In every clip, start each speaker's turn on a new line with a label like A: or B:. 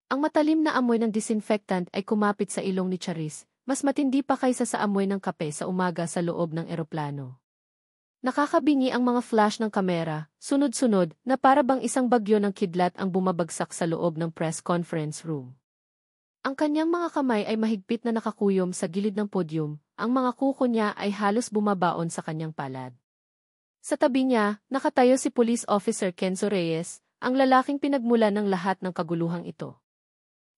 A: Ang matalim na amoy ng disinfectant ay kumapit sa ilong ni Charis, mas matindi pa kaysa sa amoy ng kape sa umaga sa loob ng eroplano. Nakakabingi ang mga flash ng kamera, sunod-sunod, na para bang isang bagyo ng kidlat ang bumabagsak sa loob ng press conference room. Ang kanyang mga kamay ay mahigpit na nakakuyom sa gilid ng podyum, ang mga kuko niya ay halos bumabaon sa kanyang palad. Sa tabi niya, nakatayo si Police Officer Kenzo Reyes, ang lalaking pinagmulan ng lahat ng kaguluhang ito.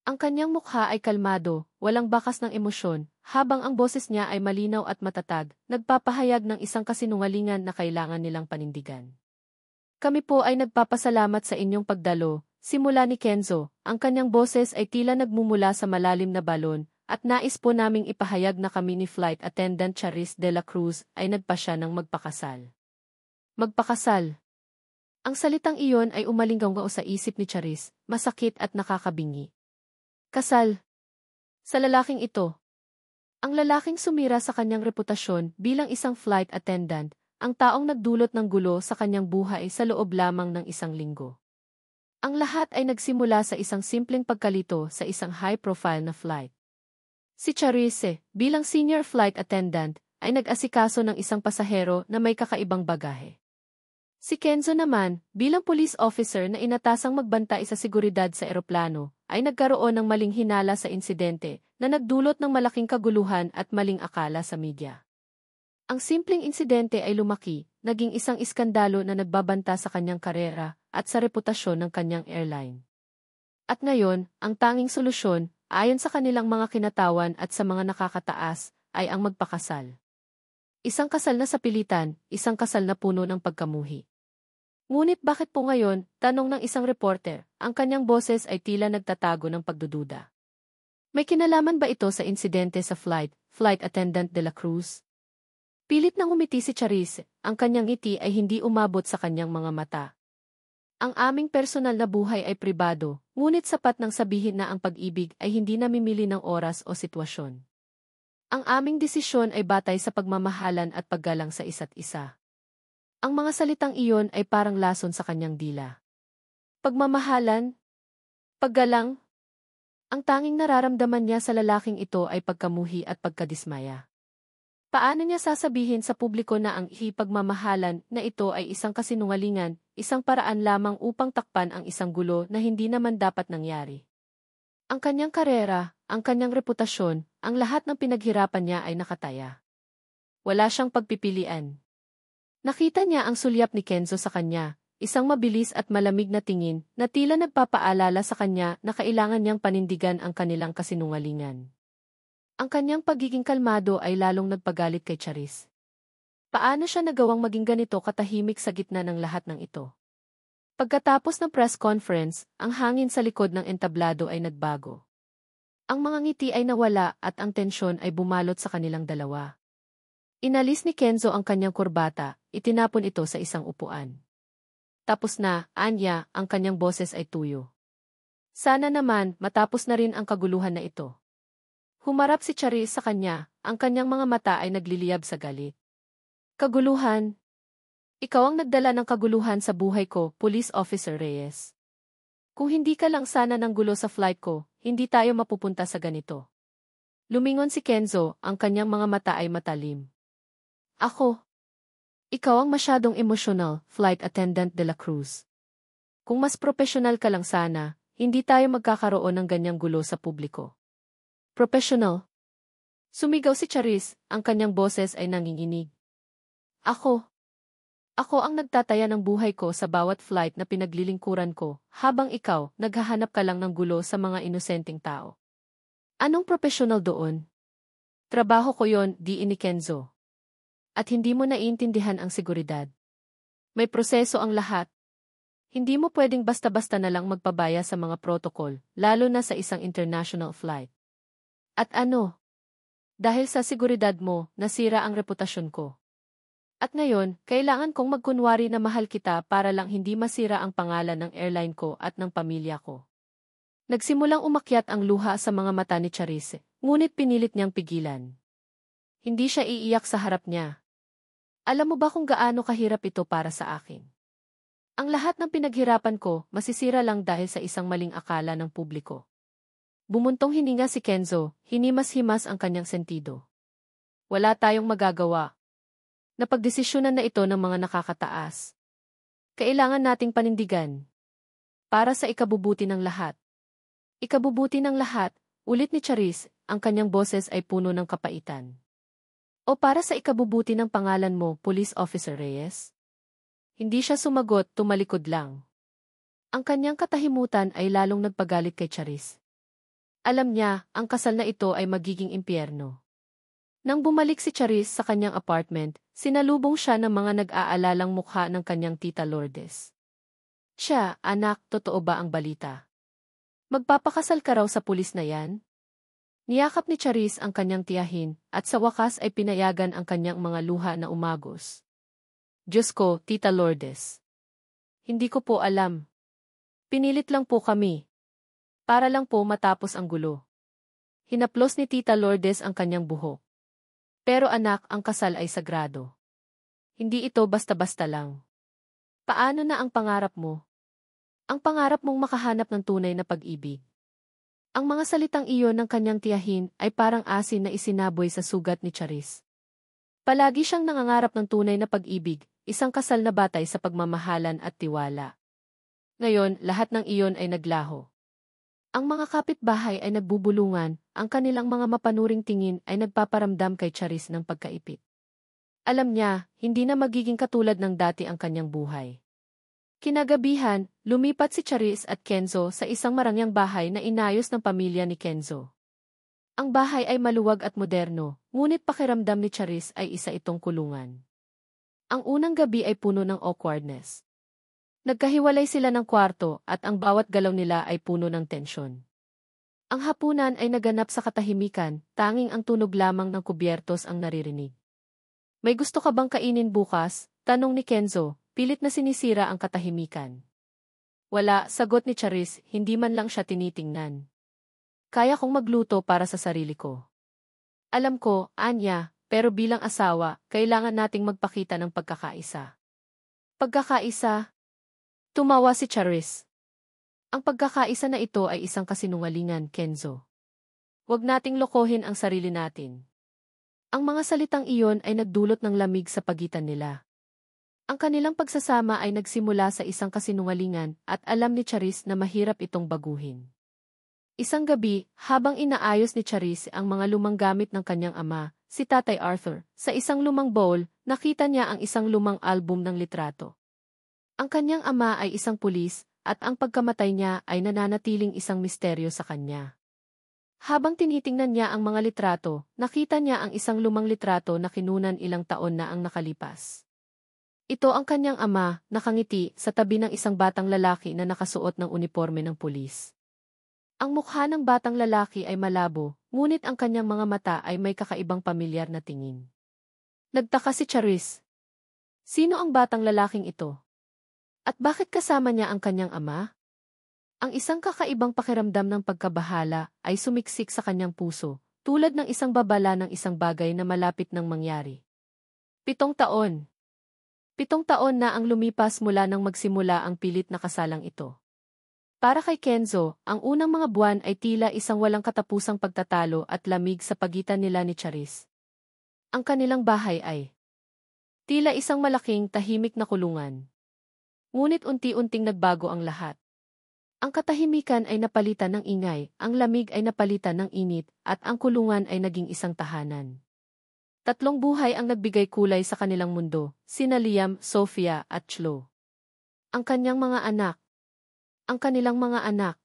A: Ang kanyang mukha ay kalmado, walang bakas ng emosyon, habang ang boses niya ay malinaw at matatag, nagpapahayag ng isang kasinungalingan na kailangan nilang panindigan. Kami po ay nagpapasalamat sa inyong pagdalo, simula ni Kenzo, ang kanyang boses ay tila nagmumula sa malalim na balon, at nais po naming ipahayag na kami ni Flight Attendant Charis de la Cruz ay nagpasya ng magpakasal. Magpakasal. Ang salitang iyon ay umalinggaw sa isip ni Charis, masakit at nakakabingi. Kasal. Sa lalaking ito. Ang lalaking sumira sa kanyang reputasyon bilang isang flight attendant, ang taong nagdulot ng gulo sa kanyang buhay sa loob lamang ng isang linggo. Ang lahat ay nagsimula sa isang simpleng pagkalito sa isang high-profile na flight. Si Charise, bilang senior flight attendant, ay nag-asikaso ng isang pasahero na may kakaibang bagahe. Si Kenzo naman, bilang police officer na inatasang magbantay sa seguridad sa eroplano, ay nagkaroon ng maling hinala sa insidente na nagdulot ng malaking kaguluhan at maling akala sa media. Ang simpleng insidente ay lumaki, naging isang iskandalo na nagbabanta sa kanyang karera at sa reputasyon ng kanyang airline. At ngayon, ang tanging solusyon, ayon sa kanilang mga kinatawan at sa mga nakakataas, ay ang magpakasal. Isang kasal na sa pilitan, isang kasal na puno ng pagkamuhi. Ngunit bakit po ngayon, tanong ng isang reporter, ang kanyang boses ay tila nagtatago ng pagdududa. May kinalaman ba ito sa insidente sa Flight Attendant de la Cruz? Pilit nang umiti si Charis, ang kanyang ngiti ay hindi umabot sa kanyang mga mata. Ang aming personal na buhay ay pribado, ngunit sapat nang sabihin na ang pag-ibig ay hindi namimili ng oras o sitwasyon. Ang aming desisyon ay batay sa pagmamahalan at paggalang sa isa't isa. Ang mga salitang iyon ay parang lason sa kanyang dila. Pagmamahalan? Paggalang? Ang tanging nararamdaman niya sa lalaking ito ay pagkamuhi at pagkadismaya. Paano niya sasabihin sa publiko na ang pagmamahalan na ito ay isang kasinungalingan, isang paraan lamang upang takpan ang isang gulo na hindi naman dapat nangyari? Ang kanyang karera, ang kanyang reputasyon, ang lahat ng pinaghirapan niya ay nakataya. Wala siyang pagpipilian. Nakita niya ang sulyap ni Kenzo sa kanya, isang mabilis at malamig na tingin na tila nagpapaalala sa kanya na kailangan niyang panindigan ang kanilang kasinungalingan. Ang kanyang pagiging kalmado ay lalong nagpagalit kay Charis. Paano siya nagawang maging ganito katahimik sa gitna ng lahat ng ito? Pagkatapos ng press conference, ang hangin sa likod ng entablado ay nagbago. Ang mga ngiti ay nawala at ang tensyon ay bumalot sa kanilang dalawa. Inalis ni Kenzo ang kanyang kurbata, itinapon ito sa isang upuan. Tapos na, anya, ang kanyang boses ay tuyo. Sana naman, matapos na rin ang kaguluhan na ito. Humarap si Charis sa kanya, ang kanyang mga mata ay nagliliyab sa galit. Kaguluhan? Ikaw ang nagdala ng kaguluhan sa buhay ko, Police Officer Reyes. Kung hindi ka lang sana ng gulo sa flight ko, hindi tayo mapupunta sa ganito. Lumingon si Kenzo, ang kanyang mga mata ay matalim. Ako. Ikaw ang masyadong emosyonal, Flight Attendant de la Cruz. Kung mas profesional ka lang sana, hindi tayo magkakaroon ng ganyang gulo sa publiko. Professional? Sumigaw si Charis, ang kanyang boses ay nanginginig. Ako. Ako ang nagtataya ng buhay ko sa bawat flight na pinaglilingkuran ko, habang ikaw, naghahanap ka lang ng gulo sa mga inosenteng tao. Anong professional doon? Trabaho ko yon, di ni Kenzo. At hindi mo naiintindihan ang seguridad. May proseso ang lahat. Hindi mo pwedeng basta-basta na lang magpabaya sa mga protocol, lalo na sa isang international flight. At ano? Dahil sa seguridad mo, nasira ang reputasyon ko. At ngayon, kailangan kong magkunwari na mahal kita para lang hindi masira ang pangalan ng airline ko at ng pamilya ko. Nagsimulang umakyat ang luha sa mga mata ni Charis, ngunit pinilit niyang pigilan. Hindi siya iiyak sa harap niya. Alam mo ba kung gaano kahirap ito para sa akin? Ang lahat ng pinaghirapan ko, masisira lang dahil sa isang maling akala ng publiko. Bumuntong hininga si Kenzo, hinimas-himas ang kanyang sentido. Wala tayong magagawa. Napagdesisyonan na ito ng mga nakakataas. Kailangan nating panindigan. Para sa ikabubuti ng lahat. Ikabubuti ng lahat, ulit ni Charis, ang kanyang boses ay puno ng kapaitan. O para sa ikabubuti ng pangalan mo, Police Officer Reyes? Hindi siya sumagot, tumalikod lang. Ang kanyang katahimutan ay lalong nagpagalit kay Charis. Alam niya, ang kasal na ito ay magiging impyerno. Nang bumalik si Charis sa kanyang apartment, sinalubong siya ng mga nag-aalalang mukha ng kanyang tita Lourdes. Siya, anak, totoo ba ang balita? Magpapakasal ka raw sa pulis na yan? Niyakap ni Charis ang kanyang tiyahin, at sa wakas ay pinayagan ang kanyang mga luha na umagos. Diyos ko, tita Lourdes. Hindi ko po alam. Pinilit lang po kami. Para lang po matapos ang gulo. Hinaplos ni tita Lourdes ang kanyang buhok. Pero anak, ang kasal ay sagrado. Hindi ito basta-basta lang. Paano na ang pangarap mo? Ang pangarap mong makahanap ng tunay na pag-ibig. Ang mga salitang iyon ng kanyang tiyahin ay parang asin na isinaboy sa sugat ni Charis. Palagi siyang nangangarap ng tunay na pag-ibig, isang kasal na batay sa pagmamahalan at tiwala. Ngayon, lahat ng iyon ay naglaho. Ang mga kapitbahay ay nagbubulungan, ang kanilang mga mapanuring tingin ay nagpaparamdam kay Charis ng pagkaipit. Alam niya, hindi na magiging katulad ng dati ang kanyang buhay. Kinagabihan, lumipat si Charis at Kenzo sa isang marangyang bahay na inayos ng pamilya ni Kenzo. Ang bahay ay maluwag at moderno, ngunit pakiramdam ni Charis ay isa itong kulungan. Ang unang gabi ay puno ng awkwardness. Nagkahiwalay sila ng kwarto at ang bawat galaw nila ay puno ng tensyon. Ang hapunan ay naganap sa katahimikan, tanging ang tunog lamang ng kubyertos ang naririnig. May gusto ka bang kainin bukas? Tanong ni Kenzo, pilit na sinisira ang katahimikan. Wala, sagot ni Charis, hindi man lang siya tinitingnan. Kaya kong magluto para sa sarili ko. Alam ko, Anya, pero bilang asawa, kailangan nating magpakita ng pagkakaisa. Pagkakaisa? Tumawa si Charis. Ang pagkakaisa na ito ay isang kasinungalingan, Kenzo. Huwag nating lokohin ang sarili natin. Ang mga salitang iyon ay nagdulot ng lamig sa pagitan nila. Ang kanilang pagsasama ay nagsimula sa isang kasinungalingan at alam ni Charis na mahirap itong baguhin. Isang gabi, habang inaayos ni Charis ang mga lumang gamit ng kanyang ama, si Tatay Arthur, sa isang lumang bowl, nakita niya ang isang lumang album ng litrato. Ang kanyang ama ay isang pulis, at ang pagkamatay niya ay nananatiling isang misteryo sa kanya. Habang tinitingnan niya ang mga litrato, nakita niya ang isang lumang litrato na kinunan ilang taon na ang nakalipas. Ito ang kanyang ama, nakangiti, sa tabi ng isang batang lalaki na nakasuot ng uniforme ng pulis. Ang mukha ng batang lalaki ay malabo, ngunit ang kanyang mga mata ay may kakaibang pamilyar na tingin. Nagtaka si Charis. Sino ang batang lalaking ito? At bakit kasama niya ang kanyang ama? Ang isang kakaibang pakiramdam ng pagkabahala ay sumiksik sa kanyang puso, tulad ng isang babala ng isang bagay na malapit nang mangyari. 7 taon. 7 taon na ang lumipas mula nang magsimula ang pilit na kasalang ito. Para kay Kenzo, ang unang mga buwan ay tila isang walang katapusang pagtatalo at lamig sa pagitan nila ni Charis. Ang kanilang bahay ay tila isang malaking tahimik na kulungan. Ngunit unti-unting nagbago ang lahat. Ang katahimikan ay napalitan ng ingay, ang lamig ay napalitan ng init, at ang kulungan ay naging isang tahanan. 3 buhay ang nagbigay kulay sa kanilang mundo, sina Liam, Sofia, at Chloe. Ang kanyang mga anak. Ang kanilang mga anak.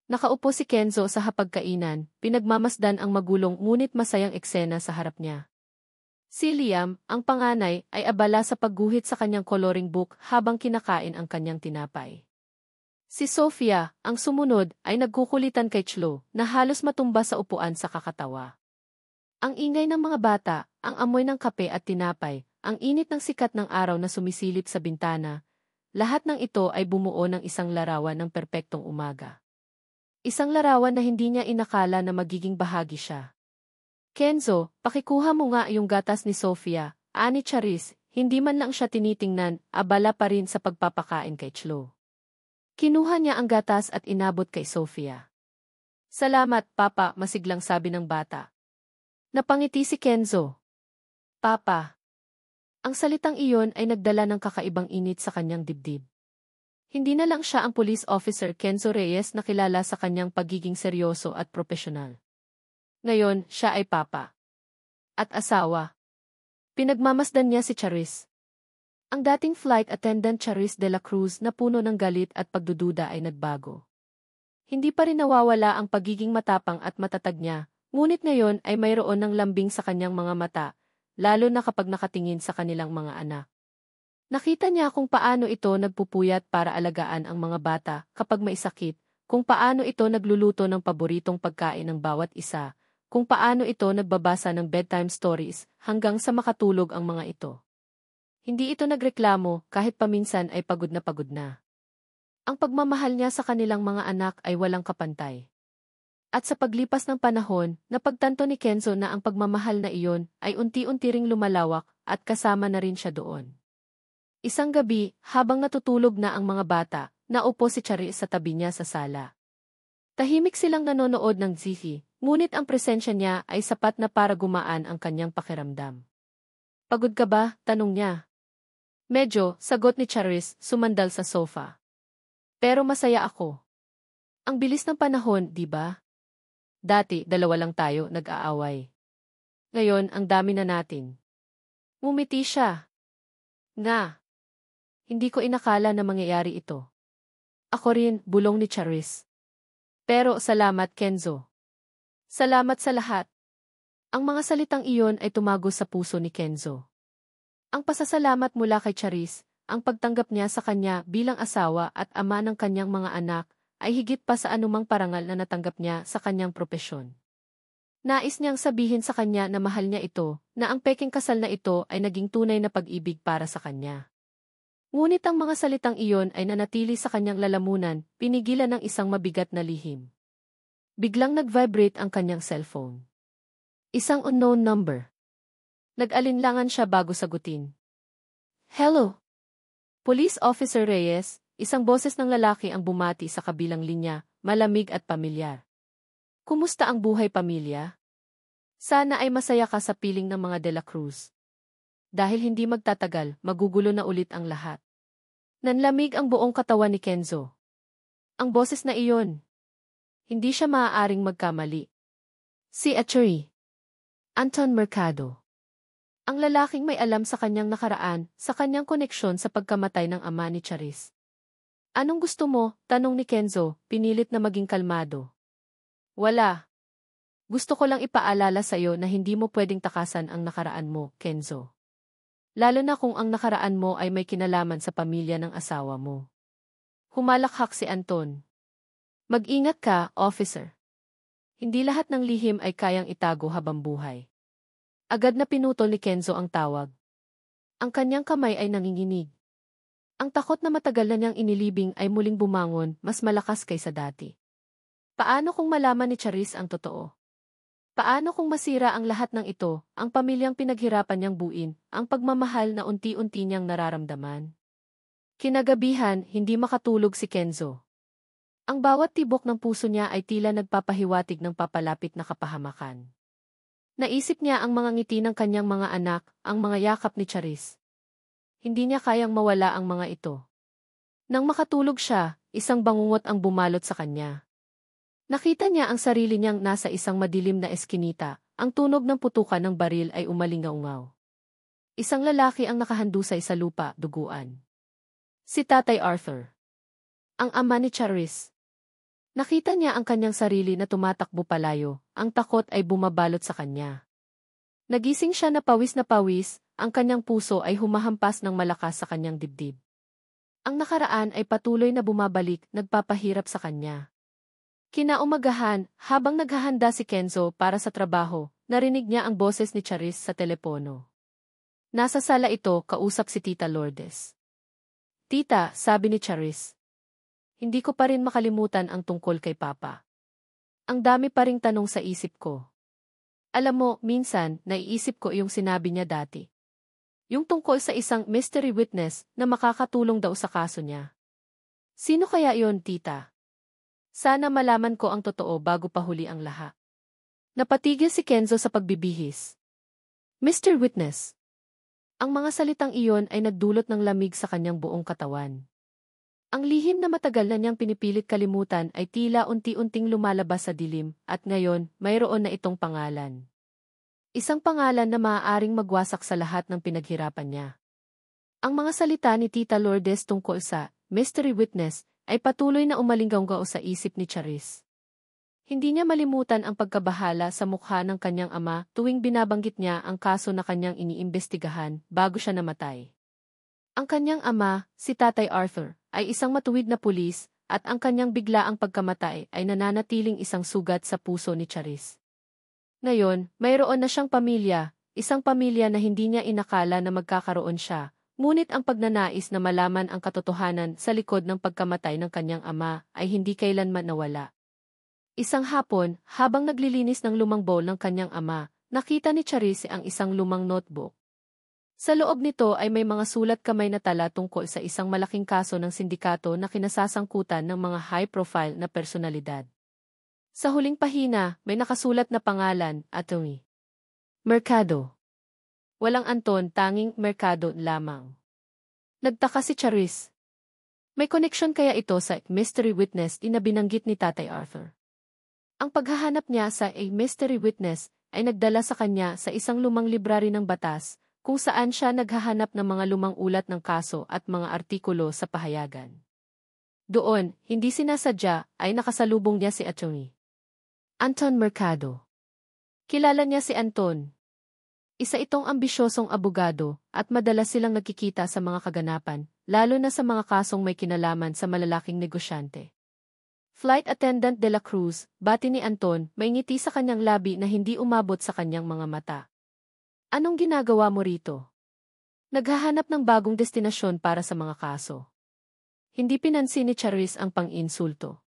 A: Nakaupo si Kenzo sa hapagkainan, pinagmamasdan ang magulong ngunit masayang eksena sa harap niya. Si Liam, ang panganay, ay abala sa pagguhit sa kanyang coloring book habang kinakain ang kanyang tinapay. Si Sofia, ang sumunod, ay nagkukulitan kay Chloe na halos matumba sa upuan sa kakatawa. Ang ingay ng mga bata, ang amoy ng kape at tinapay, ang init ng sikat ng araw na sumisilip sa bintana, lahat ng ito ay bumuo ng isang larawan ng perpektong umaga. Isang larawan na hindi niya inakala na magiging bahagi siya. Kenzo, pakikuha mo nga yung gatas ni Sofia, ani Charis, hindi man lang siya tinitingnan, abala pa rin sa pagpapakain kay Chloe. Kinuha niya ang gatas at inabot kay Sofia. Salamat, Papa, masiglang sabi ng bata. Napangiti si Kenzo. Papa. Ang salitang iyon ay nagdala ng kakaibang init sa kanyang dibdib. Hindi na lang siya ang police officer Kenzo Reyes na kilala sa kanyang pagiging seryoso at propesyonal. Ngayon, siya ay papa. At asawa. Pinagmamasdan niya si Charis. Ang dating flight attendant Charis de la Cruz na puno ng galit at pagdududa ay nagbago. Hindi pa rin nawawala ang pagiging matapang at matatag niya, ngunit ngayon ay mayroon ng lambing sa kanyang mga mata, lalo na kapag nakatingin sa kanilang mga anak. Nakita niya kung paano ito nagpupuyat para alagaan ang mga bata kapag may sakit, kung paano ito nagluluto ng paboritong pagkain ng bawat isa, kung paano ito nagbabasa ng bedtime stories hanggang sa makatulog ang mga ito. Hindi ito nagreklamo kahit paminsan ay pagod na pagod na. Ang pagmamahal niya sa kanilang mga anak ay walang kapantay. At sa paglipas ng panahon, napagtanto ni Kenzo na ang pagmamahal na iyon ay unti-unti ring lumalawak at kasama na rin siya doon. Isang gabi, habang natutulog na ang mga bata, naupo si Charis sa tabi niya sa sala. Tahimik silang nanonood ng TV, ngunit ang presensya niya ay sapat na para gumaan ang kanyang pakiramdam. Pagod ka ba? Tanong niya. Medyo, sagot ni Charis, sumandal sa sofa. Pero masaya ako. Ang bilis ng panahon, di ba? Dati, dalawa lang tayo nag-aaway. Ngayon, ang dami na natin. Ngumiti siya. Nga. Hindi ko inakala na mangyayari ito. Ako rin, bulong ni Charis. Pero salamat, Kenzo. Salamat sa lahat. Ang mga salitang iyon ay tumago sa puso ni Kenzo. Ang pasasalamat mula kay Charis, ang pagtanggap niya sa kanya bilang asawa at ama ng kanyang mga anak, ay higit pa sa anumang parangal na natanggap niya sa kanyang propesyon. Nais niyang sabihin sa kanya na mahal niya ito, na ang peking kasal na ito ay naging tunay na pag-ibig para sa kanya. Ngunit ang mga salitang iyon ay nanatili sa kanyang lalamunan, pinigilan ng isang mabigat na lihim. Biglang nag-vibrate ang kanyang cellphone. Isang unknown number. Nag-alinlangan siya bago sagutin. Hello? Police Officer Reyes, isang boses ng lalaki ang bumati sa kabilang linya, malamig at pamilyar. Kumusta ang buhay pamilya? Sana ay masaya ka sa piling ng mga De La Cruz. Dahil hindi magtatagal, magugulo na ulit ang lahat. Nanlamig ang buong katawan ni Kenzo. Ang boses na iyon. Hindi siya maaaring magkamali. Si Attorney Anton Mercado. Ang lalaking may alam sa kanyang nakaraan, sa kanyang koneksyon sa pagkamatay ng ama ni Charis. Anong gusto mo? Tanong ni Kenzo, pinilit na maging kalmado. Wala. Gusto ko lang ipaalala sa iyo na hindi mo pwedeng takasan ang nakaraan mo, Kenzo. Lalo na kung ang nakaraan mo ay may kinalaman sa pamilya ng asawa mo. Humalakhak si Anton. Mag-ingat ka, officer. Hindi lahat ng lihim ay kayang itago habang buhay. Agad na pinutol ni Kenzo ang tawag. Ang kanyang kamay ay nanginginig. Ang takot na matagal na niyang inilibing ay muling bumangon, mas malakas kaysa dati. Paano kung malaman ni Charis ang totoo? Paano kung masira ang lahat ng ito, ang pamilyang pinaghirapan niyang buuin, ang pagmamahal na unti-unti niyang nararamdaman? Kinagabihan, hindi makatulog si Kenzo. Ang bawat tibok ng puso niya ay tila nagpapahiwatig ng papalapit na kapahamakan. Naisip niya ang mga ngiti ng kanyang mga anak, ang mga yakap ni Charis. Hindi niya kayang mawala ang mga ito. Nang makatulog siya, isang bangungot ang bumalot sa kanya. Nakita niya ang sarili niyang nasa isang madilim na eskinita, ang tunog ng putukan ng baril ay umalingaungaw. Isang lalaki ang nakahandusay sa lupa, duguan. Si Tatay Arthur. Ang ama ni Charis. Nakita niya ang kanyang sarili na tumatakbo palayo, ang takot ay bumabalot sa kanya. Nagising siya na pawis, ang kanyang puso ay humahampas ng malakas sa kanyang dibdib. Ang nakaraan ay patuloy na bumabalik, nagpapahirap sa kanya. Kinaumagahan, habang naghahanda si Kenzo para sa trabaho, narinig niya ang boses ni Charis sa telepono. Nasa sala ito, kausap si Tita Lourdes. Tita, sabi ni Charis. Hindi ko pa rin makalimutan ang tungkol kay Papa. Ang dami pa ring tanong sa isip ko. Alam mo, minsan, naiisip ko yung sinabi niya dati. Yung tungkol sa isang mystery witness na makakatulong daw sa kaso niya. Sino kaya yon, Tita? Sana malaman ko ang totoo bago pa huli ang lahat. Napatigil si Kenzo sa pagbibihis. Mr. Witness. Ang mga salitang iyon ay nagdulot ng lamig sa kanyang buong katawan. Ang lihim na matagal na niyang pinipilit kalimutan ay tila unti-unting lumalabas sa dilim at ngayon mayroon na itong pangalan. Isang pangalan na maaaring magwasak sa lahat ng pinaghirapan niya. Ang mga salita ni Tita Lourdes tungkol sa mystery witness ay patuloy na umalinggaw sa isip ni Charis. Hindi niya malimutan ang pagkabahala sa mukha ng kanyang ama tuwing binabanggit niya ang kaso na kanyang iniimbestigahan bago siya namatay. Ang kanyang ama, si Tatay Arthur, ay isang matuwid na pulis at ang kanyang biglaang pagkamatay ay nananatiling isang sugat sa puso ni Charis. Ngayon, mayroon na siyang pamilya, isang pamilya na hindi niya inakala na magkakaroon siya, ngunit ang pagnanais na malaman ang katotohanan sa likod ng pagkamatay ng kanyang ama ay hindi kailanman nawala. Isang hapon, habang naglilinis ng lumang bowl ng kanyang ama, nakita ni Charis ang isang lumang notebook. Sa loob nito ay may mga sulat kamay na tala tungkol sa isang malaking kaso ng sindikato na kinasasangkutan ng mga high-profile na personalidad. Sa huling pahina, may nakasulat na pangalan, Atty. Mercado. Walang Anton, tanging Mercado lamang. Nagtaka si Charis. May koneksyon kaya ito sa mystery witness na binanggit ni Tatay Arthur? Ang paghahanap niya sa a mystery witness ay nagdala sa kanya sa isang lumang library ng batas kung saan siya naghahanap ng mga lumang ulat ng kaso at mga artikulo sa pahayagan. Doon, hindi sinasadya, ay nakasalubong niya si Atty. Anton Mercado. Kilala niya si Anton. Isa itong ambisyosong abogado at madalas silang nagkikita sa mga kaganapan, lalo na sa mga kasong may kinalaman sa malalaking negosyante. Flight Attendant de la Cruz, bati ni Anton, may ngiti sa kanyang labi na hindi umabot sa kanyang mga mata. Anong ginagawa mo rito? Naghahanap ng bagong destinasyon para sa mga kaso. Hindi pinansin ni Charis ang pang-insulto.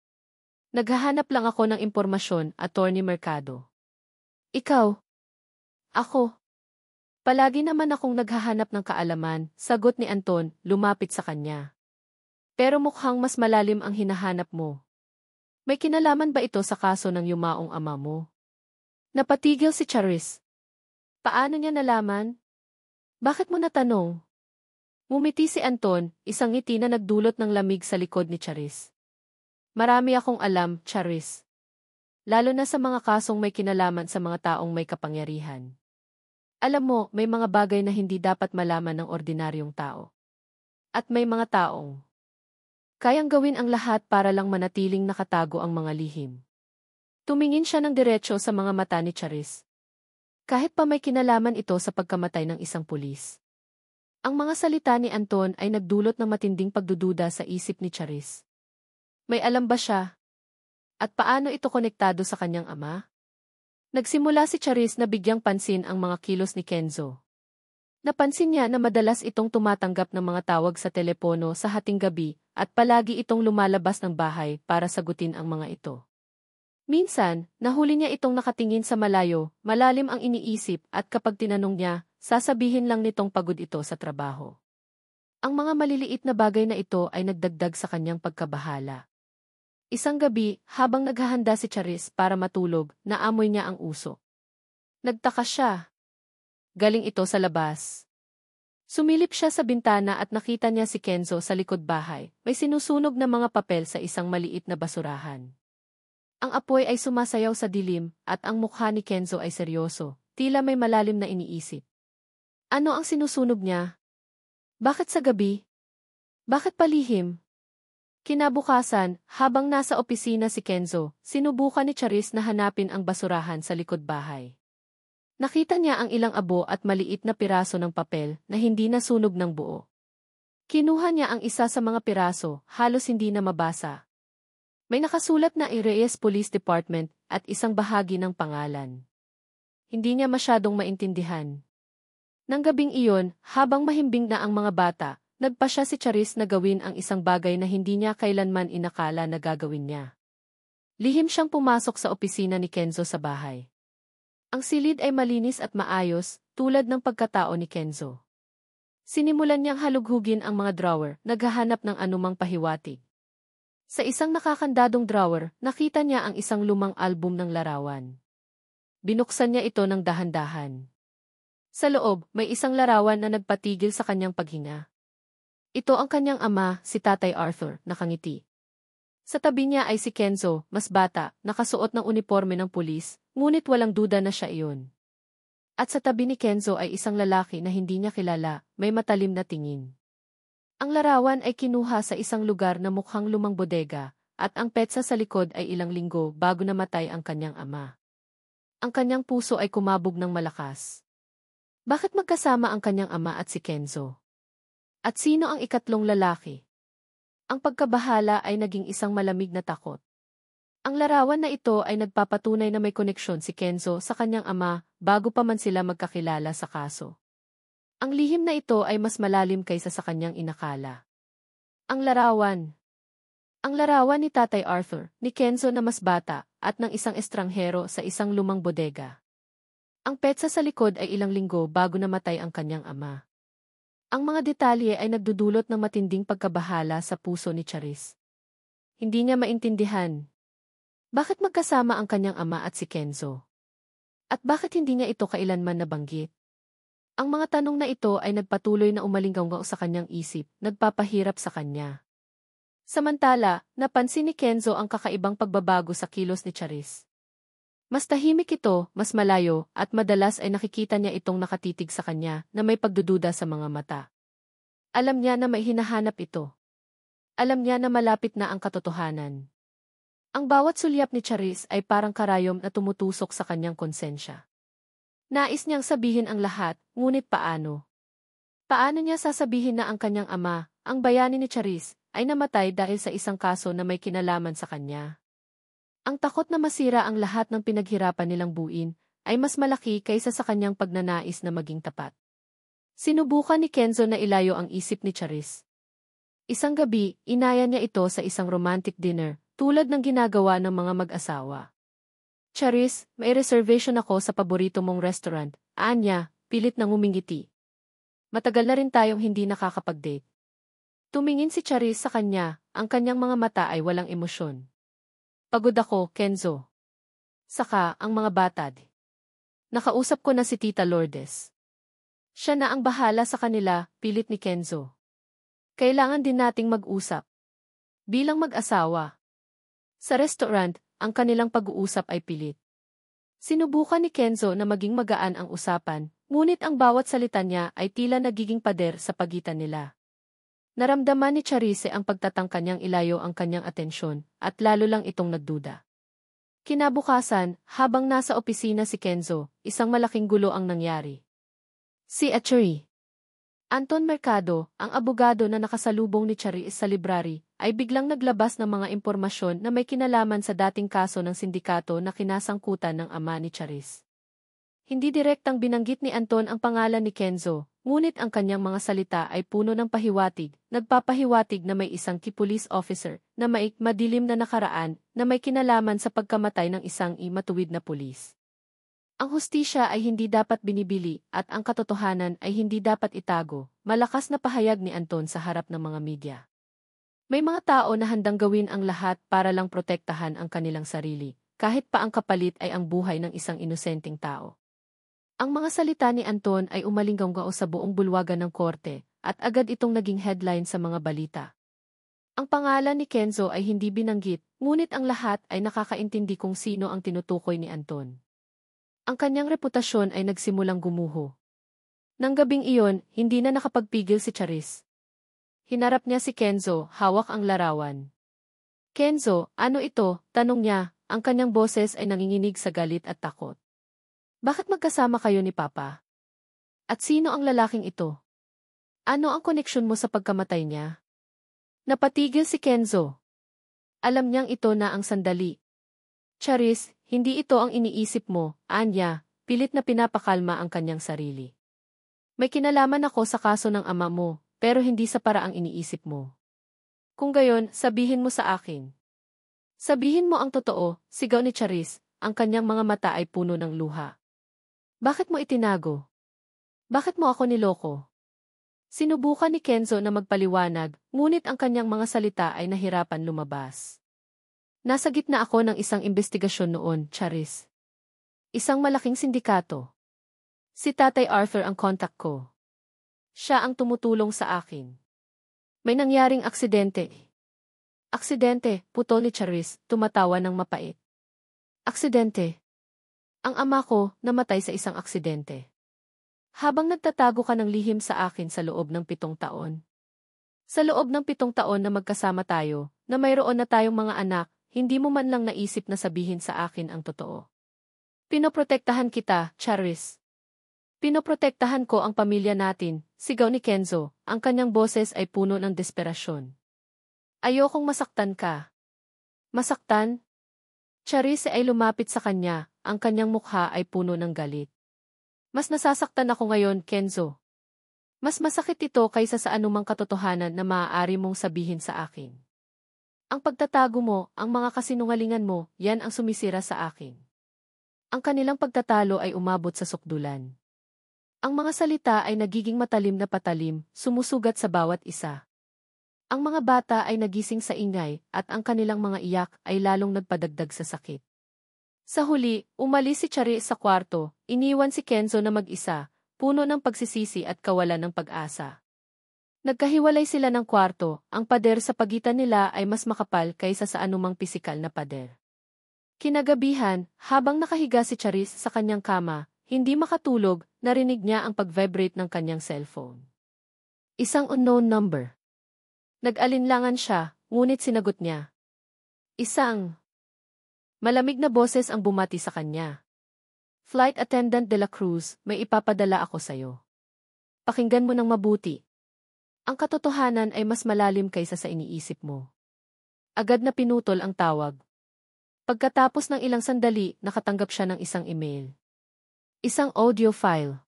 A: Naghahanap lang ako ng impormasyon, Atty. Mercado. Ikaw? Ako? Palagi naman akong naghahanap ng kaalaman, sagot ni Anton, lumapit sa kanya. Pero mukhang mas malalim ang hinahanap mo. May kinalaman ba ito sa kaso ng yumaong ama mo? Napatigil si Charis. Paano niya nalaman? Bakit mo natanong? Ngumiti si Anton, isang ngiti na nagdulot ng lamig sa likod ni Charis. Marami akong alam, Charis. Lalo na sa mga kasong may kinalaman sa mga taong may kapangyarihan. Alam mo, may mga bagay na hindi dapat malaman ng ordinaryong tao. At may mga taong kayang gawin ang lahat para lang manatiling nakatago ang mga lihim. Tumingin siya ng diretso sa mga mata ni Charis. Kahit pa may kinalaman ito sa pagkamatay ng isang pulis. Ang mga salita ni Anton ay nagdulot ng matinding pagdududa sa isip ni Charis. May alam ba siya? At paano ito konektado sa kanyang ama? Nagsimula si Charis na bigyang pansin ang mga kilos ni Kenzo. Napansin niya na madalas itong tumatanggap ng mga tawag sa telepono sa hating gabi at palagi itong lumalabas ng bahay para sagutin ang mga ito. Minsan, nahuli niya itong nakatingin sa malayo, malalim ang iniisip at kapag tinanong niya, sasabihin lang nitong pagod ito sa trabaho. Ang mga maliliit na bagay na ito ay nagdagdag sa kanyang pagkabahala. Isang gabi, habang naghahanda si Charis para matulog, naamoy niya ang usok. Nagtaka siya. Galing ito sa labas. Sumilip siya sa bintana at nakita niya si Kenzo sa likod bahay. May sinusunog na mga papel sa isang maliit na basurahan. Ang apoy ay sumasayaw sa dilim at ang mukha ni Kenzo ay seryoso, tila may malalim na iniisip. Ano ang sinusunog niya? Bakit sa gabi? Bakit palihim? Kinabukasan, habang nasa opisina si Kenzo, sinubukan ni Charis na hanapin ang basurahan sa likod bahay. Nakita niya ang ilang abo at maliit na piraso ng papel na hindi nasunog ng buo. Kinuha niya ang isa sa mga piraso, halos hindi na mabasa. May nakasulat na Reyes Police Department at isang bahagi ng pangalan. Hindi niya masyadong maintindihan. Nang gabing iyon, habang mahimbing na ang mga bata, nagpasya si Charis na gawin ang isang bagay na hindi niya kailanman inakala na gagawin niya. Lihim siyang pumasok sa opisina ni Kenzo sa bahay. Ang silid ay malinis at maayos, tulad ng pagkatao ni Kenzo. Sinimulan niyang halughugin ang mga drawer, naghahanap ng anumang pahiwatig. Sa isang nakakandadong drawer, nakita niya ang isang lumang album ng larawan. Binuksan niya ito ng dahan-dahan. Sa loob, may isang larawan na nagpatigil sa kanyang paghinga. Ito ang kanyang ama, si Tatay Arthur, nakangiti. Sa tabi niya ay si Kenzo, mas bata, nakasuot ng uniforme ng pulis, ngunit walang duda na siya iyon. At sa tabi ni Kenzo ay isang lalaki na hindi niya kilala, may matalim na tingin. Ang larawan ay kinuha sa isang lugar na mukhang lumang bodega, at ang petsa sa likod ay ilang linggo bago namatay ang kanyang ama. Ang kanyang puso ay kumabog ng malakas. Bakit magkasama ang kanyang ama at si Kenzo? At sino ang ikatlong lalaki? Ang pagkabahala ay naging isang malamig na takot. Ang larawan na ito ay nagpapatunay na may koneksyon si Kenzo sa kanyang ama bago pa man sila magkakilala sa kaso. Ang lihim na ito ay mas malalim kaysa sa kanyang inakala. Ang larawan. Ang larawan ni Tatay Arthur, ni Kenzo na mas bata, at ng isang estranghero sa isang lumang bodega. Ang petsa sa likod ay ilang linggo bago namatay ang kanyang ama. Ang mga detalye ay nagdudulot ng matinding pagkabahala sa puso ni Charis. Hindi niya maintindihan. Bakit magkasama ang kanyang ama at si Kenzo? At bakit hindi niya ito kailanman nabanggit? Ang mga tanong na ito ay nagpatuloy na umalinggaw sa kanyang isip, nagpapahirap sa kanya. Samantala, napansin ni Kenzo ang kakaibang pagbabago sa kilos ni Charis. Mas tahimik ito, mas malayo, at madalas ay nakikita niya itong nakatitig sa kanya na may pagdududa sa mga mata. Alam niya na may hinahanap ito. Alam niya na malapit na ang katotohanan. Ang bawat sulyap ni Charis ay parang karayom na tumutusok sa kanyang konsensya. Nais niyang sabihin ang lahat, ngunit paano? Paano niya sasabihin na ang kanyang ama, ang bayani ni Charis, ay namatay dahil sa isang kaso na may kinalaman sa kanya? Ang takot na masira ang lahat ng pinaghirapan nilang buuin ay mas malaki kaysa sa kanyang pagnanais na maging tapat. Sinubukan ni Kenzo na ilayo ang isip ni Charis. Isang gabi, inaya niya ito sa isang romantic dinner, tulad ng ginagawa ng mga mag-asawa. Charis, may reservation ako sa paborito mong restaurant, Anya, pilit nang ngumingiti. Matagal na rin tayong hindi nakakapag-date. Tumingin si Charis sa kanya, ang kanyang mga mata ay walang emosyon. Pagod ako, Kenzo. Saka, ang mga batad. Nakausap ko na si Tita Lourdes. Siya na ang bahala sa kanila, pilit ni Kenzo. Kailangan din nating mag-usap. Bilang mag-asawa. Sa restaurant, ang kanilang pag-uusap ay pilit. Sinubukan ni Kenzo na maging magaan ang usapan, ngunit ang bawat salita niya ay tila nagiging pader sa pagitan nila. Naramdaman ni Charise ang pagtatangka niyang ilayo ang kanyang atensyon, at lalo lang itong nagduda. Kinabukasan, habang nasa opisina si Kenzo, isang malaking gulo ang nangyari. Si Attorney Anton Mercado, ang abogado na nakasalubong ni Charis sa library, ay biglang naglabas ng mga impormasyon na may kinalaman sa dating kaso ng sindikato na kinasangkutan ng ama ni Charis. Hindi direktang binanggit ni Anton ang pangalan ni Kenzo, ngunit ang kanyang mga salita ay puno ng pahiwatig, nagpapahiwatig na may isang key-police officer na may madilim na nakaraan na may kinalaman sa pagkamatay ng isang matuwid na pulis. Ang hustisya ay hindi dapat binibili at ang katotohanan ay hindi dapat itago, malakas na pahayag ni Anton sa harap ng mga media. May mga tao na handang gawin ang lahat para lang protektahan ang kanilang sarili, kahit pa ang kapalit ay ang buhay ng isang inosenteng tao. Ang mga salita ni Anton ay umalinggaw sa buong bulwagan ng korte, at agad itong naging headline sa mga balita. Ang pangalan ni Kenzo ay hindi binanggit, ngunit ang lahat ay nakakaintindi kung sino ang tinutukoy ni Anton. Ang kanyang reputasyon ay nagsimulang gumuho. Nang gabing iyon, hindi na nakapagpigil si Charis. Hinarap niya si Kenzo, hawak ang larawan. Kenzo, ano ito? Tanong niya, ang kanyang boses ay nanginginig sa galit at takot. Bakit magkasama kayo ni Papa? At sino ang lalaking ito? Ano ang koneksyon mo sa pagkamatay niya? Napatigil si Kenzo. Alam niyang ito na ang sandali. Charis, hindi ito ang iniisip mo, Anya, pilit na pinapakalma ang kanyang sarili. May kinalaman ako sa kaso ng ama mo, pero hindi sa paraang iniisip mo. Kung gayon, sabihin mo sa akin. Sabihin mo ang totoo, sigaw ni Charis, ang kanyang mga mata ay puno ng luha. Bakit mo itinago? Bakit mo ako niloko? Sinubukan ni Kenzo na magpaliwanag, ngunit ang kanyang mga salita ay nahirapan lumabas. Nasa gitna ako ng isang investigasyon noon, Charis. Isang malaking sindikato. Si Tatay Arthur ang kontak ko. Siya ang tumutulong sa akin. May nangyaring aksidente. Aksidente, putol ni Charis, tumatawa ng mapait. Aksidente. Ang ama ko namatay sa isang aksidente. Habang nagtatago ka ng lihim sa akin sa loob ng 7 taon. Sa loob ng 7 taon na magkasama tayo, na mayroon na tayong mga anak, hindi mo man lang naisip na sabihin sa akin ang totoo. Pinoprotektahan kita, Charis. Pinoprotektahan ko ang pamilya natin, sigaw ni Kenzo, ang kanyang boses ay puno ng desperasyon. Ayokong masaktan ka. Masaktan? Charis ay lumapit sa kanya, ang kanyang mukha ay puno ng galit. Mas nasasaktan ako ngayon, Kenzo. Mas masakit ito kaysa sa anumang katotohanan na maaari mong sabihin sa akin. Ang pagtatago mo, ang mga kasinungalingan mo, yan ang sumisira sa akin. Ang kanilang pagtatalo ay umabot sa sukdulan. Ang mga salita ay nagiging matalim na patalim, sumusugat sa bawat isa. Ang mga bata ay nagising sa ingay at ang kanilang mga iyak ay lalong nagpadagdag sa sakit. Sa huli, umalis si Charis sa kwarto, iniwan si Kenzo na mag-isa, puno ng pagsisisi at kawalan ng pag-asa. Nagkahiwalay sila ng kwarto, ang pader sa pagitan nila ay mas makapal kaysa sa anumang pisikal na pader. Kinagabihan, habang nakahiga si Charis sa kanyang kama, hindi makatulog, narinig niya ang pag-vibrate ng kanyang cellphone. Isang unknown number. Nag-alinlangan siya, ngunit sinagot niya. Isang malamig na boses ang bumati sa kanya. Flight Attendant de la Cruz, may ipapadala ako sa'yo. Pakinggan mo ng mabuti. Ang katotohanan ay mas malalim kaysa sa iniisip mo. Agad na pinutol ang tawag. Pagkatapos ng ilang sandali, nakatanggap siya ng isang email. Isang audio file.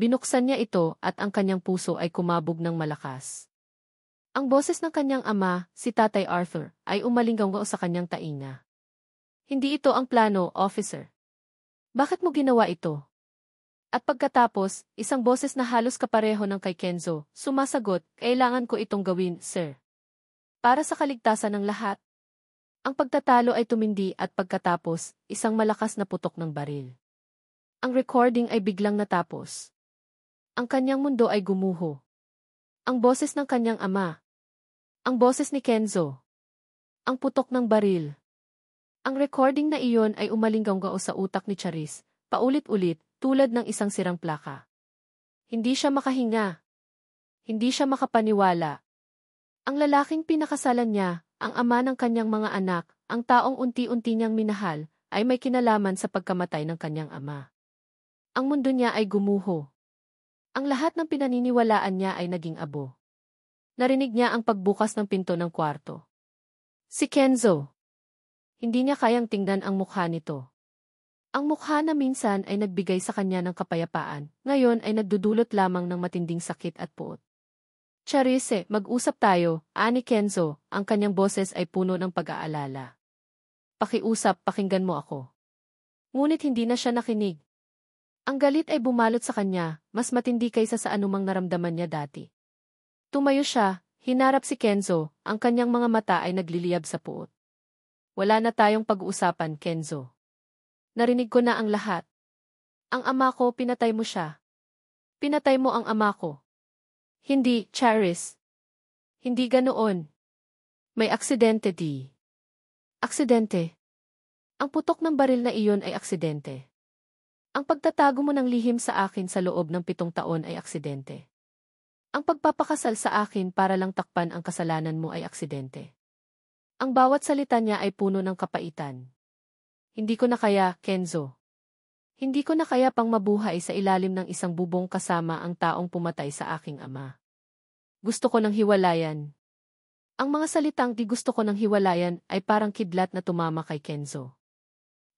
A: Binuksan niya ito at ang kanyang puso ay kumabog ng malakas. Ang boses ng kanyang ama, si Tatay Arthur, ay umalinggaw sa kanyang tainga. Hindi ito ang plano, officer. Bakit mo ginawa ito? At pagkatapos, isang boses na halos kapareho ng kay Kenzo, sumasagot, kailangan ko itong gawin, sir. Para sa kaligtasan ng lahat. Ang pagtatalo ay tumindi at pagkatapos, isang malakas na putok ng baril. Ang recording ay biglang natapos. Ang kanyang mundo ay gumuho. Ang boses ng kanyang ama. Ang boses ni Kenzo. Ang putok ng baril. Ang recording na iyon ay umalinggaw sa utak ni Charis, paulit-ulit, tulad ng isang sirang plaka. Hindi siya makahinga. Hindi siya makapaniwala. Ang lalaking pinakasalan niya, ang ama ng kanyang mga anak, ang taong unti-unti niyang minahal, ay may kinalaman sa pagkamatay ng kanyang ama. Ang mundo niya ay gumuho. Ang lahat ng pinaniniwalaan niya ay naging abo. Narinig niya ang pagbukas ng pinto ng kwarto. Si Kenzo. Hindi niya kayang tingnan ang mukha nito. Ang mukha na minsan ay nagbigay sa kanya ng kapayapaan, ngayon ay nagdudulot lamang ng matinding sakit at puot. Charise, mag-usap tayo, ani Kenzo, ang kanyang boses ay puno ng pag-aalala. Pakiusap, pakinggan mo ako. Ngunit hindi na siya nakinig. Ang galit ay bumalot sa kanya, mas matindi kaysa sa anumang naramdaman niya dati. Tumayo siya, hinarap si Kenzo, ang kanyang mga mata ay nagliliyab sa puot. Wala na tayong pag-uusapan, Kenzo. Narinig ko na ang lahat. Ang ama ko, pinatay mo siya. Pinatay mo ang ama ko. Hindi, Charis. Hindi ganoon. May aksidente, di. Aksidente. Ang putok ng baril na iyon ay aksidente. Ang pagtatago mo ng lihim sa akin sa loob ng 7 taon ay aksidente. Ang pagpapakasal sa akin para lang takpan ang kasalanan mo ay aksidente. Ang bawat salita niya ay puno ng kapaitan. Hindi ko na kaya, Kenzo. Hindi ko na kaya pang mabuhay sa ilalim ng isang bubong kasama ang taong pumatay sa aking ama. Gusto ko ng hiwalayan. Ang mga salitang di gusto ko ng hiwalayan ay parang kidlat na tumama kay Kenzo.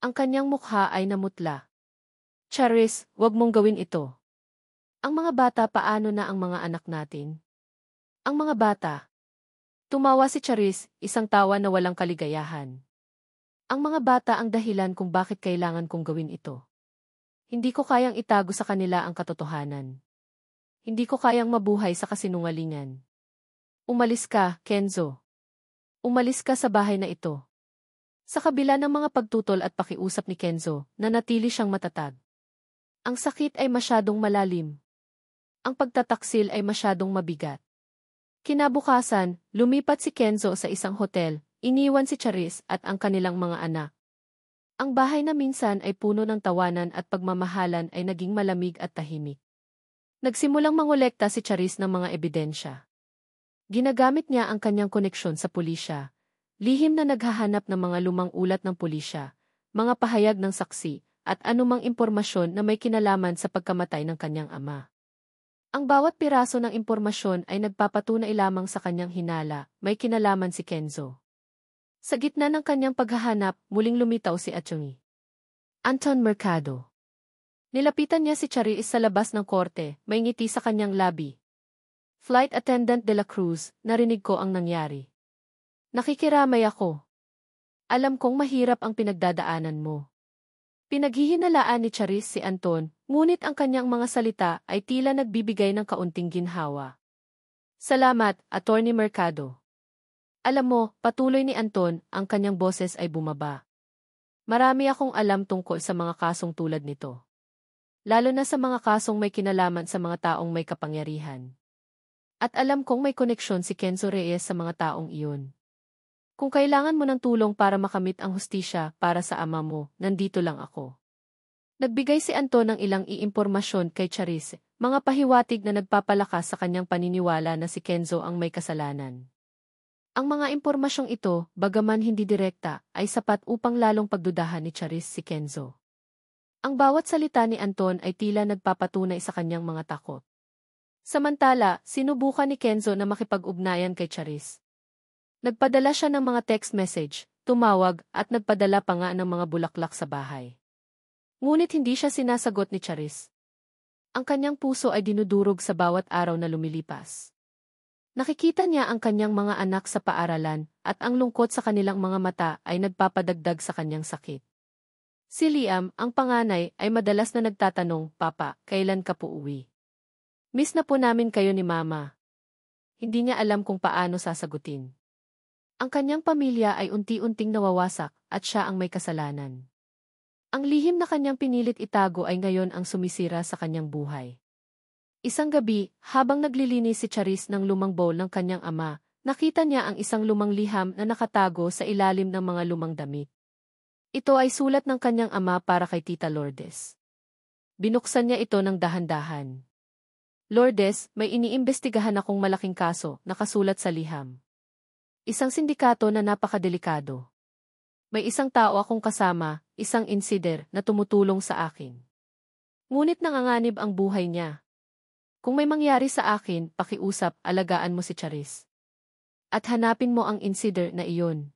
A: Ang kanyang mukha ay namutla. Charis, wag mong gawin ito. Ang mga bata, paano na ang mga anak natin? Ang mga bata. Tumawa si Charis, isang tawa na walang kaligayahan. Ang mga bata ang dahilan kung bakit kailangan kong gawin ito. Hindi ko kayang itago sa kanila ang katotohanan. Hindi ko kayang mabuhay sa kasinungalingan. Umalis ka, Kenzo. Umalis ka sa bahay na ito. Sa kabila ng mga pagtutol at pakiusap ni Kenzo, nanatili siyang matatag. Ang sakit ay masyadong malalim. Ang pagtataksil ay masyadong mabigat. Kinabukasan, lumipat si Kenzo sa isang hotel, iniwan si Charis at ang kanilang mga anak. Ang bahay na minsan ay puno ng tawanan at pagmamahalan ay naging malamig at tahimik. Nagsimulang mangolekta si Charis ng mga ebidensya. Ginagamit niya ang kanyang koneksyon sa pulisya, lihim na naghahanap ng mga lumang ulat ng pulisya, mga pahayag ng saksi, at anumang impormasyon na may kinalaman sa pagkamatay ng kanyang ama. Ang bawat piraso ng impormasyon ay nagpapatunay lamang sa kanyang hinala, may kinalaman si Kenzo. Sa gitna ng kanyang paghahanap, muling lumitaw si Atty. Anton Mercado. Nilapitan niya si Charis sa labas ng korte, may ngiti sa kanyang labi. Flight Attendant de la Cruz, narinig ko ang nangyari. Nakikiramay ako. Alam kong mahirap ang pinagdadaanan mo. Pinaghihinalaan ni Charis si Anton, ngunit ang kanyang mga salita ay tila nagbibigay ng kaunting ginhawa. Salamat, Atty. Mercado. Alam mo, patuloy ni Anton, ang kanyang boses ay bumaba. Marami akong alam tungkol sa mga kasong tulad nito. Lalo na sa mga kasong may kinalaman sa mga taong may kapangyarihan. At alam kong may koneksyon si Kenzo Reyes sa mga taong iyon. Kung kailangan mo ng tulong para makamit ang hustisya para sa ama mo, nandito lang ako. Nagbigay si Anton ng ilang iimpormasyon kay Charis, mga pahiwatig na nagpapalakas sa kanyang paniniwala na si Kenzo ang may kasalanan. Ang mga impormasyong ito, bagaman hindi direkta, ay sapat upang lalong pagdudahan ni Charis si Kenzo. Ang bawat salita ni Anton ay tila nagpapatunay sa kanyang mga takot. Samantala, sinubukan ni Kenzo na makipag-ugnayan kay Charis. Nagpadala siya ng mga text message, tumawag, at nagpadala pa nga ng mga bulaklak sa bahay. Ngunit hindi siya sinasagot ni Charis. Ang kanyang puso ay dinudurog sa bawat araw na lumilipas. Nakikita niya ang kanyang mga anak sa paaralan, at ang lungkot sa kanilang mga mata ay nagpapadagdag sa kanyang sakit. Si Liam, ang panganay, ay madalas na nagtatanong, Papa, kailan ka po uwi? Miss na po namin kayo ni Mama. Hindi niya alam kung paano sasagutin. Ang kanyang pamilya ay unti-unting nawawasak at siya ang may kasalanan. Ang lihim na kanyang pinilit itago ay ngayon ang sumisira sa kanyang buhay. Isang gabi, habang naglilinis si Charis ng lumang bowl ng kanyang ama, nakita niya ang isang lumang liham na nakatago sa ilalim ng mga lumang damit. Ito ay sulat ng kanyang ama para kay Tita Lourdes. Binuksan niya ito ng dahan-dahan. Lourdes, may iniimbestigahan akong malaking kaso, nakasulat sa liham. Isang sindikato na napakadelikado. May isang tao akong kasama, isang insider, na tumutulong sa akin. Ngunit nanganganib ang buhay niya. Kung may mangyari sa akin, pakiusap, alagaan mo si Charis. At hanapin mo ang insider na iyon.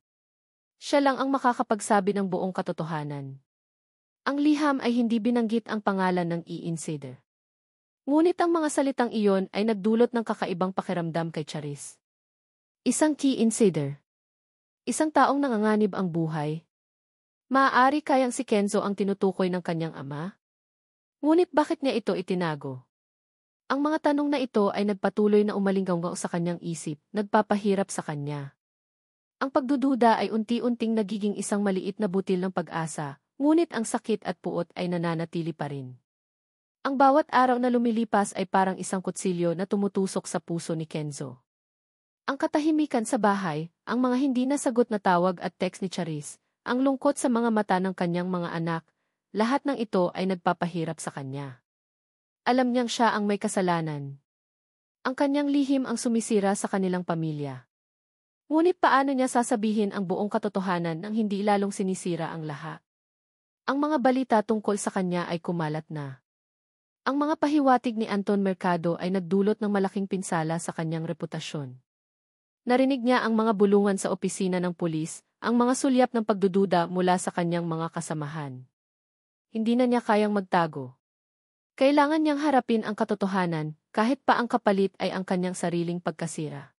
A: Siya lang ang makakapagsabi ng buong katotohanan. Ang liham ay hindi binanggit ang pangalan ng i-insider. Ngunit ang mga salitang iyon ay nagdulot ng kakaibang pakiramdam kay Charis. Isang key insider. Isang taong nanganganib ang buhay. Maaari kayang si Kenzo ang tinutukoy ng kanyang ama? Ngunit bakit niya ito itinago? Ang mga tanong na ito ay nagpatuloy na umalinggaw sa kanyang isip, nagpapahirap sa kanya. Ang pagdududa ay unti-unting nagiging isang maliit na butil ng pag-asa, ngunit ang sakit at puot ay nananatili pa rin. Ang bawat araw na lumilipas ay parang isang kutsilyo na tumutusok sa puso ni Kenzo. Ang katahimikan sa bahay, ang mga hindi nasagot na tawag at text ni Charis, ang lungkot sa mga mata ng kanyang mga anak, lahat ng ito ay nagpapahirap sa kanya. Alam niyang siya ang may kasalanan. Ang kanyang lihim ang sumisira sa kanilang pamilya. Ngunit paano niya sasabihin ang buong katotohanan nang hindi lalong sinisira ang lahat? Ang mga balita tungkol sa kanya ay kumalat na. Ang mga pahiwatig ni Anton Mercado ay nagdulot ng malaking pinsala sa kanyang reputasyon. Narinig niya ang mga bulungan sa opisina ng pulis, ang mga sulyap ng pagdududa mula sa kanyang mga kasamahan. Hindi na niya kayang magtago. Kailangan niyang harapin ang katotohanan, kahit pa ang kapalit ay ang kanyang sariling pagkasira.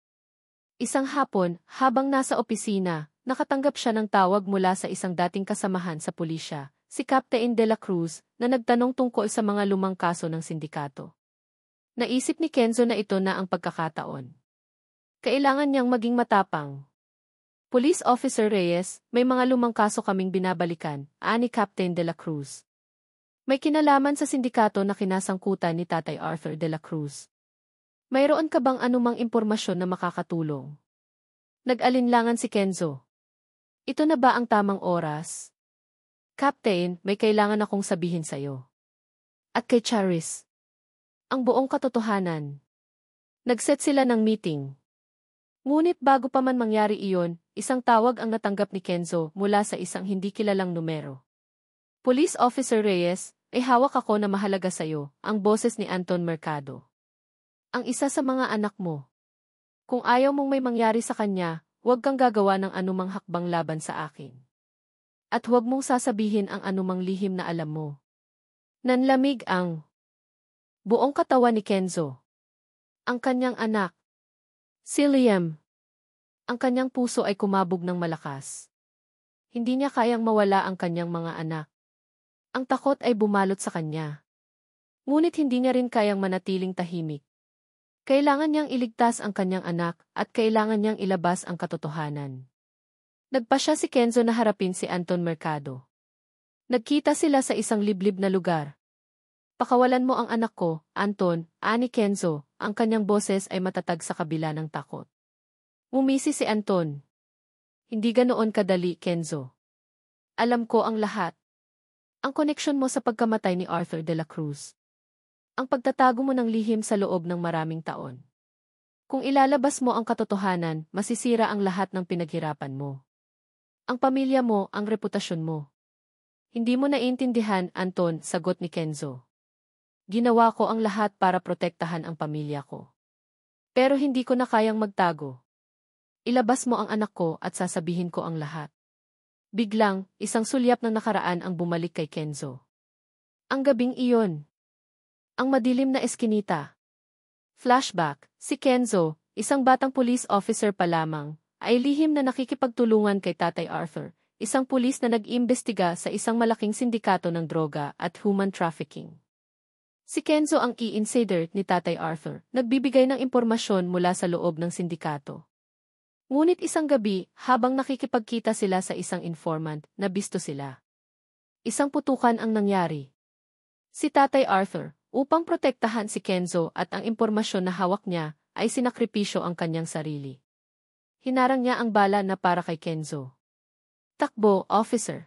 A: Isang hapon, habang nasa opisina, nakatanggap siya ng tawag mula sa isang dating kasamahan sa pulisya, si Captain de la Cruz, na nagtanong tungkol sa mga lumang kaso ng sindikato. Naisip ni Kenzo na ito na ang pagkakataon. Kailangan niyang maging matapang. Police Officer Reyes, may mga lumang kaso kaming binabalikan, ani Captain de la Cruz. May kinalaman sa sindikato na kinasangkutan ni Tatay Arthur de la Cruz. Mayroon ka bang anumang impormasyon na makakatulong? Nag-alinlangan si Kenzo. Ito na ba ang tamang oras? Captain, may kailangan akong sabihin sa'yo. At kay Charis. Ang buong katotohanan. Nag-set sila ng meeting. Ngunit bago pa man mangyari iyon, isang tawag ang natanggap ni Kenzo mula sa isang hindi kilalang numero. Police Officer Reyes, ay hawak ako na mahalaga sa'yo, ang boses ni Anton Mercado. Ang isa sa mga anak mo. Kung ayaw mong may mangyari sa kanya, huwag kang gagawa ng anumang hakbang laban sa akin. At huwag mong sasabihin ang anumang lihim na alam mo. Nanlamig ang buong katawan ni Kenzo. Ang kanyang anak. Si Liam. Ang kanyang puso ay kumabog ng malakas. Hindi niya kayang mawala ang kanyang mga anak. Ang takot ay bumalot sa kanya. Ngunit hindi niya rin kayang manatiling tahimik. Kailangan niyang iligtas ang kanyang anak at kailangan niyang ilabas ang katotohanan. Nagpasya si Kenzo na harapin si Anton Mercado. Nagkita sila sa isang liblib na lugar. Pakawalan mo ang anak ko, Anton, ani Kenzo, ang kanyang boses ay matatag sa kabila ng takot. Umisi si Anton. Hindi ganoon kadali, Kenzo. Alam ko ang lahat. Ang koneksyon mo sa pagkamatay ni Arthur de la Cruz. Ang pagtatago mo ng lihim sa loob ng maraming taon. Kung ilalabas mo ang katotohanan, masisira ang lahat ng pinaghirapan mo. Ang pamilya mo, ang reputasyon mo. Hindi mo naiintindihan, Anton, sagot ni Kenzo. Ginawa ko ang lahat para protektahan ang pamilya ko. Pero hindi ko na kayang magtago. Ilabas mo ang anak ko at sasabihin ko ang lahat. Biglang, isang sulyap ng nakaraan ang bumalik kay Kenzo. Ang gabing iyon. Ang madilim na eskinita. Flashback, si Kenzo, isang batang police officer pa lamang, ay lihim na nakikipagtulungan kay Tatay Arthur, isang pulis na nag-iimbestiga sa isang malaking sindikato ng droga at human trafficking. Si Kenzo ang insider ni Tatay Arthur, nagbibigay ng impormasyon mula sa loob ng sindikato. Ngunit isang gabi, habang nakikipagkita sila sa isang informant, nabisto sila. Isang putukan ang nangyari. Si Tatay Arthur, upang protektahan si Kenzo at ang impormasyon na hawak niya, ay sinakripisyo ang kanyang sarili. Hinarang niya ang bala na para kay Kenzo. Takbo, officer.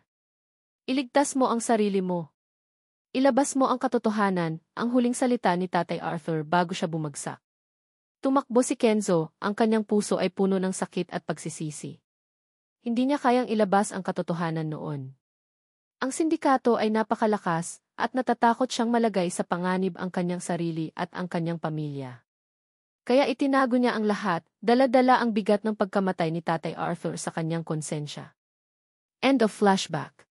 A: Iligtas mo ang sarili mo. Ilabas mo ang katotohanan, ang huling salita ni Tatay Arthur bago siya bumagsak. Tumakbo si Kenzo, ang kanyang puso ay puno ng sakit at pagsisisi. Hindi niya kayang ilabas ang katotohanan noon. Ang sindikato ay napakalakas at natatakot siyang malagay sa panganib ang kanyang sarili at ang kanyang pamilya. Kaya itinago niya ang lahat, dala-dala ang bigat ng pagkamatay ni Tatay Arthur sa kanyang konsensya. End of flashback.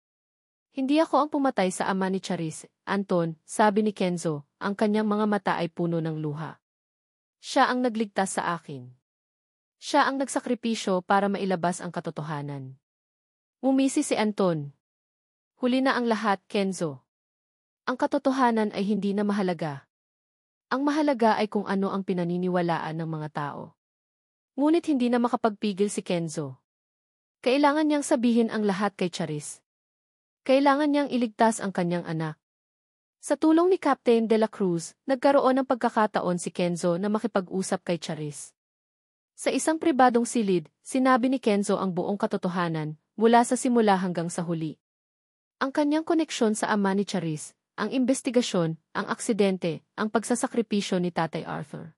A: Hindi ako ang pumatay sa ama ni Charis, Anton, sabi ni Kenzo, ang kanyang mga mata ay puno ng luha. Siya ang nagligtas sa akin. Siya ang nagsakripisyo para mailabas ang katotohanan. Umisi si Anton. Huli na ang lahat, Kenzo. Ang katotohanan ay hindi na mahalaga. Ang mahalaga ay kung ano ang pinaniniwalaan ng mga tao. Ngunit hindi na makapagpigil si Kenzo. Kailangan niyang sabihin ang lahat kay Charis. Kailangan niyang iligtas ang kanyang anak. Sa tulong ni Captain de la Cruz, nagkaroon ng pagkakataon si Kenzo na makipag-usap kay Charis. Sa isang pribadong silid, sinabi ni Kenzo ang buong katotohanan, mula sa simula hanggang sa huli. Ang kanyang koneksyon sa ama ni Charis, ang investigasyon, ang aksidente, ang pagsasakripisyo ni Tatay Arthur.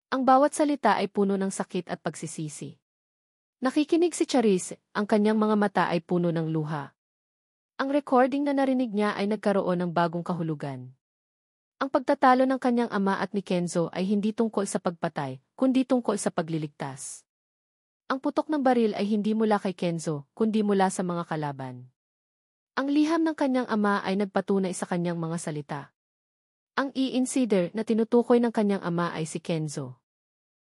A: Ang bawat salita ay puno ng sakit at pagsisisi. Nakikinig si Charis, ang kanyang mga mata ay puno ng luha. Ang recording na narinig niya ay nagkaroon ng bagong kahulugan. Ang pagtatalo ng kanyang ama at ni Kenzo ay hindi tungkol sa pagpatay, kundi tungkol sa pagliligtas. Ang putok ng baril ay hindi mula kay Kenzo, kundi mula sa mga kalaban. Ang liham ng kanyang ama ay nagpatunay sa kanyang mga salita. Ang insider na tinutukoy ng kanyang ama ay si Kenzo.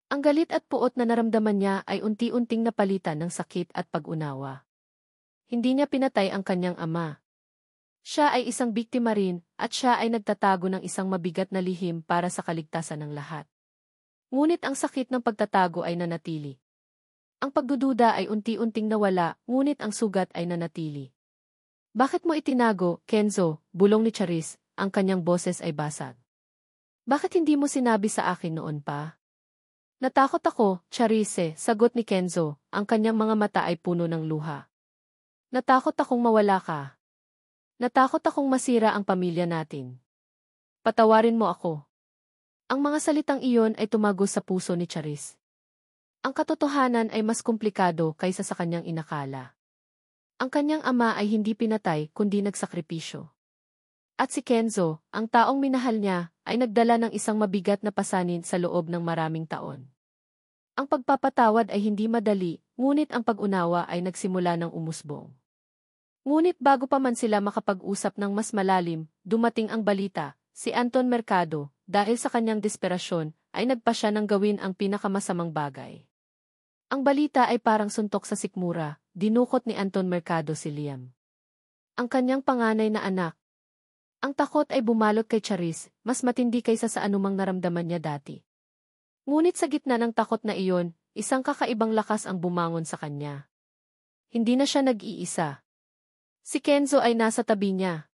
A: Ang galit at puot na naramdaman niya ay unti-unting napalitan ng sakit at pag-unawa. Hindi niya pinatay ang kanyang ama. Siya ay isang biktima rin, at siya ay nagtatago ng isang mabigat na lihim para sa kaligtasan ng lahat. Ngunit ang sakit ng pagtatago ay nanatili. Ang pagdududa ay unti-unting nawala, ngunit ang sugat ay nanatili. Bakit mo itinago, Kenzo? Bulong ni Charisse, ang kanyang boses ay basag. Bakit hindi mo sinabi sa akin noon pa? Natakot ako, Charisse, sagot ni Kenzo, ang kanyang mga mata ay puno ng luha. Natakot akong mawala ka. Natakot akong masira ang pamilya natin. Patawarin mo ako. Ang mga salitang iyon ay tumagos sa puso ni Charisse. Ang katotohanan ay mas komplikado kaysa sa kanyang inakala. Ang kanyang ama ay hindi pinatay kundi nagsakripisyo. At si Kenzo, ang taong minahal niya, ay nagdala ng isang mabigat na pasanin sa loob ng maraming taon. Ang pagpapatawad ay hindi madali, ngunit ang pag-unawa ay nagsimula ng umusbong. Ngunit bago pa man sila makapag-usap ng mas malalim, dumating ang balita, si Anton Mercado, dahil sa kanyang desperasyon, ay nagpasya ng gawin ang pinakamasamang bagay. Ang balita ay parang suntok sa sikmura, dinukot ni Anton Mercado si Liam. Ang kanyang panganay na anak. Ang takot ay bumalot kay Charisse, mas matindi kaysa sa anumang naramdaman niya dati. Ngunit sa gitna ng takot na iyon, isang kakaibang lakas ang bumangon sa kanya. Hindi na siya nag-iisa. Si Kenzo ay nasa tabi niya.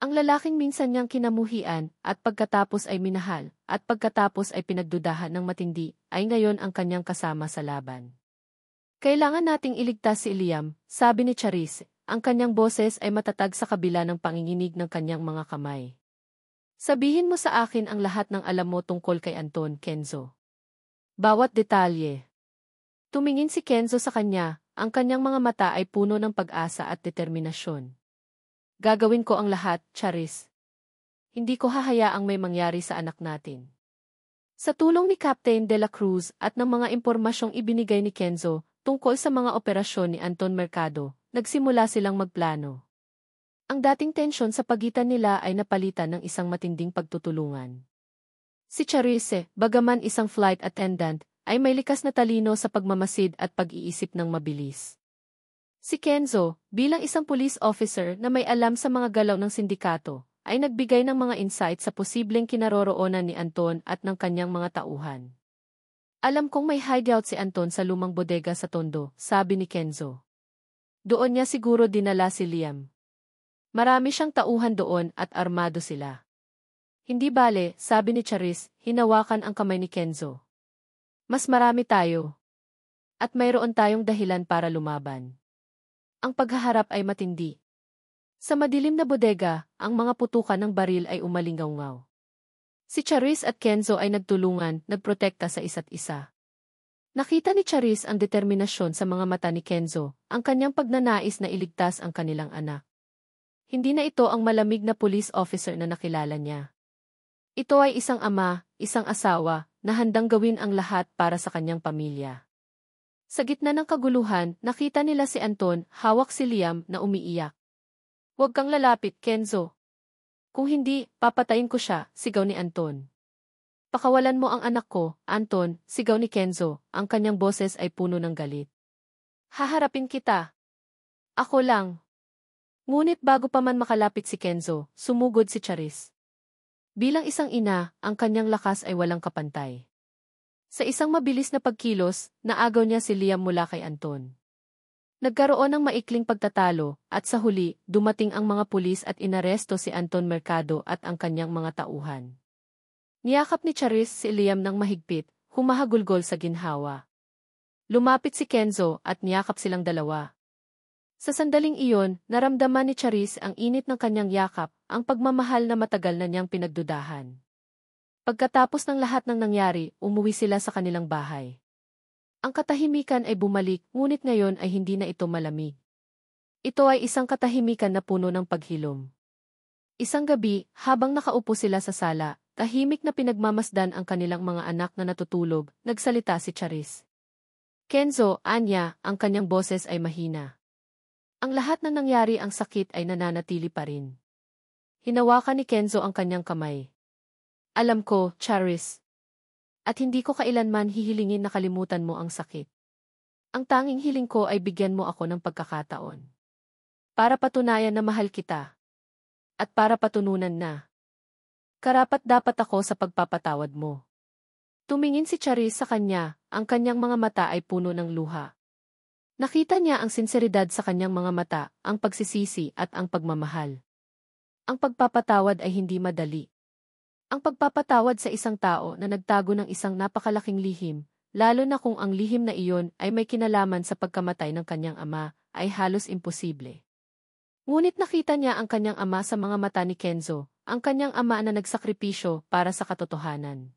A: Ang lalaking minsan niyang kinamuhian, at pagkatapos ay minahal, at pagkatapos ay pinagdudahan ng matindi, ay ngayon ang kanyang kasama sa laban. Kailangan nating iligtas si Liam, sabi ni Charisse, ang kanyang boses ay matatag sa kabila ng panginginig ng kanyang mga kamay. Sabihin mo sa akin ang lahat ng alam mo tungkol kay Anton, Kenzo. Bawat detalye. Tumingin si Kenzo sa kanya, ang kanyang mga mata ay puno ng pag-asa at determinasyon. Gagawin ko ang lahat, Charisse. Hindi ko hahayaang may mangyari sa anak natin. Sa tulong ni Captain De La Cruz at ng mga impormasyong ibinigay ni Kenzo, tungkol sa mga operasyon ni Anton Mercado, nagsimula silang magplano. Ang dating tensyon sa pagitan nila ay napalitan ng isang matinding pagtutulungan. Si Charisse, bagaman isang flight attendant, ay may likas na talino sa pagmamasid at pag-iisip ng mabilis. Si Kenzo, bilang isang police officer na may alam sa mga galaw ng sindikato, ay nagbigay ng mga insight sa posibleng kinaroroonan ni Anton at ng kanyang mga tauhan. Alam kong may hideout si Anton sa lumang bodega sa Tondo, sabi ni Kenzo. Doon niya siguro dinala si Liam. Marami siyang tauhan doon at armado sila. Hindi bale, sabi ni Charisse, hinawakan ang kamay ni Kenzo. Mas marami tayo. At mayroon tayong dahilan para lumaban. Ang paghaharap ay matindi. Sa madilim na bodega, ang mga putukan ng baril ay umalingaw-ngaw. Si Charisse at Kenzo ay nagtulungan, nagprotekta sa isa't isa. Nakita ni Charisse ang determinasyon sa mga mata ni Kenzo, ang kanyang pagnanais na iligtas ang kanilang anak. Hindi na ito ang malamig na police officer na nakilala niya. Ito ay isang ama, isang asawa, na handang gawin ang lahat para sa kanyang pamilya. Sa gitna ng kaguluhan, nakita nila si Anton, hawak si Liam na umiiyak. Huwag kang lalapit, Kenzo. Kung hindi, papatayin ko siya, sigaw ni Anton. Pakawalan mo ang anak ko, Anton, sigaw ni Kenzo, ang kanyang boses ay puno ng galit. Haharapin kita. Ako lang. Ngunit bago pa man makalapit si Kenzo, sumugod si Charisse. Bilang isang ina, ang kanyang lakas ay walang kapantay. Sa isang mabilis na pagkilos, naagaw niya si Liam mula kay Anton. Nagkaroon ng maikling pagtatalo, at sa huli, dumating ang mga pulis at inaresto si Anton Mercado at ang kanyang mga tauhan. Niyakap ni Charisse si Liam ng mahigpit, humahagulgol sa ginhawa. Lumapit si Kenzo at niyakap silang dalawa. Sa sandaling iyon, naramdaman ni Charisse ang init ng kanyang yakap, ang pagmamahal na matagal na niyang pinagdudahan. Pagkatapos ng lahat ng nangyari, umuwi sila sa kanilang bahay. Ang katahimikan ay bumalik, ngunit ngayon ay hindi na ito malamig. Ito ay isang katahimikan na puno ng paghilom. Isang gabi, habang nakaupo sila sa sala, tahimik na pinagmamasdan ang kanilang mga anak na natutulog, nagsalita si Charisse. Kenzo, Anya, ang kanyang boses ay mahina. Ang lahat na nangyari ang sakit ay nananatili pa rin. Hinawakan ni Kenzo ang kanyang kamay. Alam ko, Charisse. At hindi ko kailanman hihilingin na kalimutan mo ang sakit. Ang tanging hiling ko ay bigyan mo ako ng pagkakataon. Para patunayan na mahal kita. At para patununan na, karapat-dapat ako sa pagpapatawad mo. Tumingin si Charis sa kanya, ang kanyang mga mata ay puno ng luha. Nakita niya ang sinseridad sa kanyang mga mata, ang pagsisisi at ang pagmamahal. Ang pagpapatawad ay hindi madali. Ang pagpapatawad sa isang tao na nagtago ng isang napakalaking lihim, lalo na kung ang lihim na iyon ay may kinalaman sa pagkamatay ng kanyang ama, ay halos imposible. Ngunit nakita niya ang kanyang ama sa mga mata ni Kenzo, ang kanyang ama na nagsakripisyo para sa katotohanan.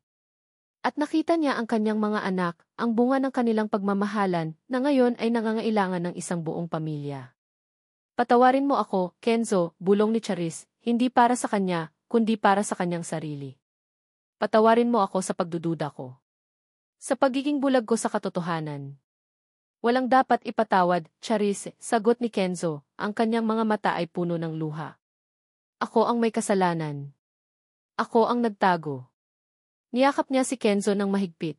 A: At nakita niya ang kanyang mga anak, ang bunga ng kanilang pagmamahalan, na ngayon ay nangangailangan ng isang buong pamilya. Patawarin mo ako, Kenzo, bulong ni Charis, hindi para sa kanya, kundi para sa kanyang sarili. Patawarin mo ako sa pagdududa ko. Sa pagiging bulag ko sa katotohanan. Walang dapat ipatawad, Charis, sagot ni Kenzo, ang kanyang mga mata ay puno ng luha. Ako ang may kasalanan. Ako ang nagtago. Niyakap niya si Kenzo ng mahigpit.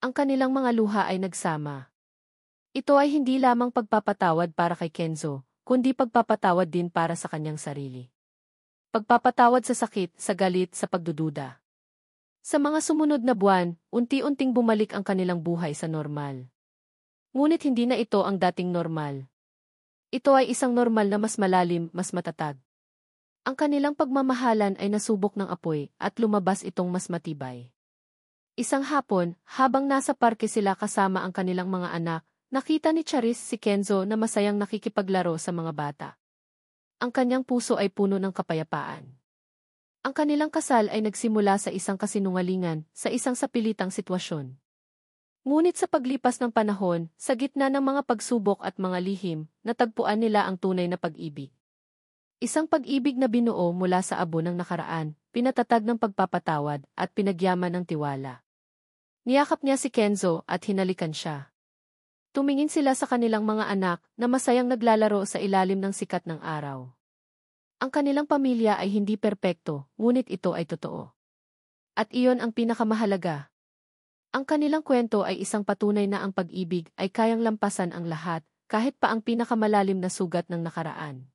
A: Ang kanilang mga luha ay nagsama. Ito ay hindi lamang pagpapatawad para kay Kenzo, kundi pagpapatawad din para sa kanyang sarili. Pagpapatawad sa sakit, sa galit, sa pagdududa. Sa mga sumunod na buwan, unti-unting bumalik ang kanilang buhay sa normal. Ngunit hindi na ito ang dating normal. Ito ay isang normal na mas malalim, mas matatag. Ang kanilang pagmamahalan ay nasubok ng apoy at lumabas itong mas matibay. Isang hapon, habang nasa parke sila kasama ang kanilang mga anak, nakita ni Charis si Kenzo na masayang nakikipaglaro sa mga bata. Ang kanyang puso ay puno ng kapayapaan. Ang kanilang kasal ay nagsimula sa isang kasinungalingan, sa isang sapilitang sitwasyon. Ngunit sa paglipas ng panahon, sa gitna ng mga pagsubok at mga lihim, natagpuan nila ang tunay na pag-ibig. Isang pag-ibig na binuo mula sa abo ng nakaraan, pinatatag ng pagpapatawad at pinagyaman ng tiwala. Niyakap niya si Kenzo at hinalikan siya. Tumingin sila sa kanilang mga anak na masayang naglalaro sa ilalim ng sikat ng araw. Ang kanilang pamilya ay hindi perpekto, ngunit ito ay totoo. At iyon ang pinakamahalaga. Ang kanilang kwento ay isang patunay na ang pag-ibig ay kayang lampasan ang lahat, kahit pa ang pinakamalalim na sugat ng nakaraan.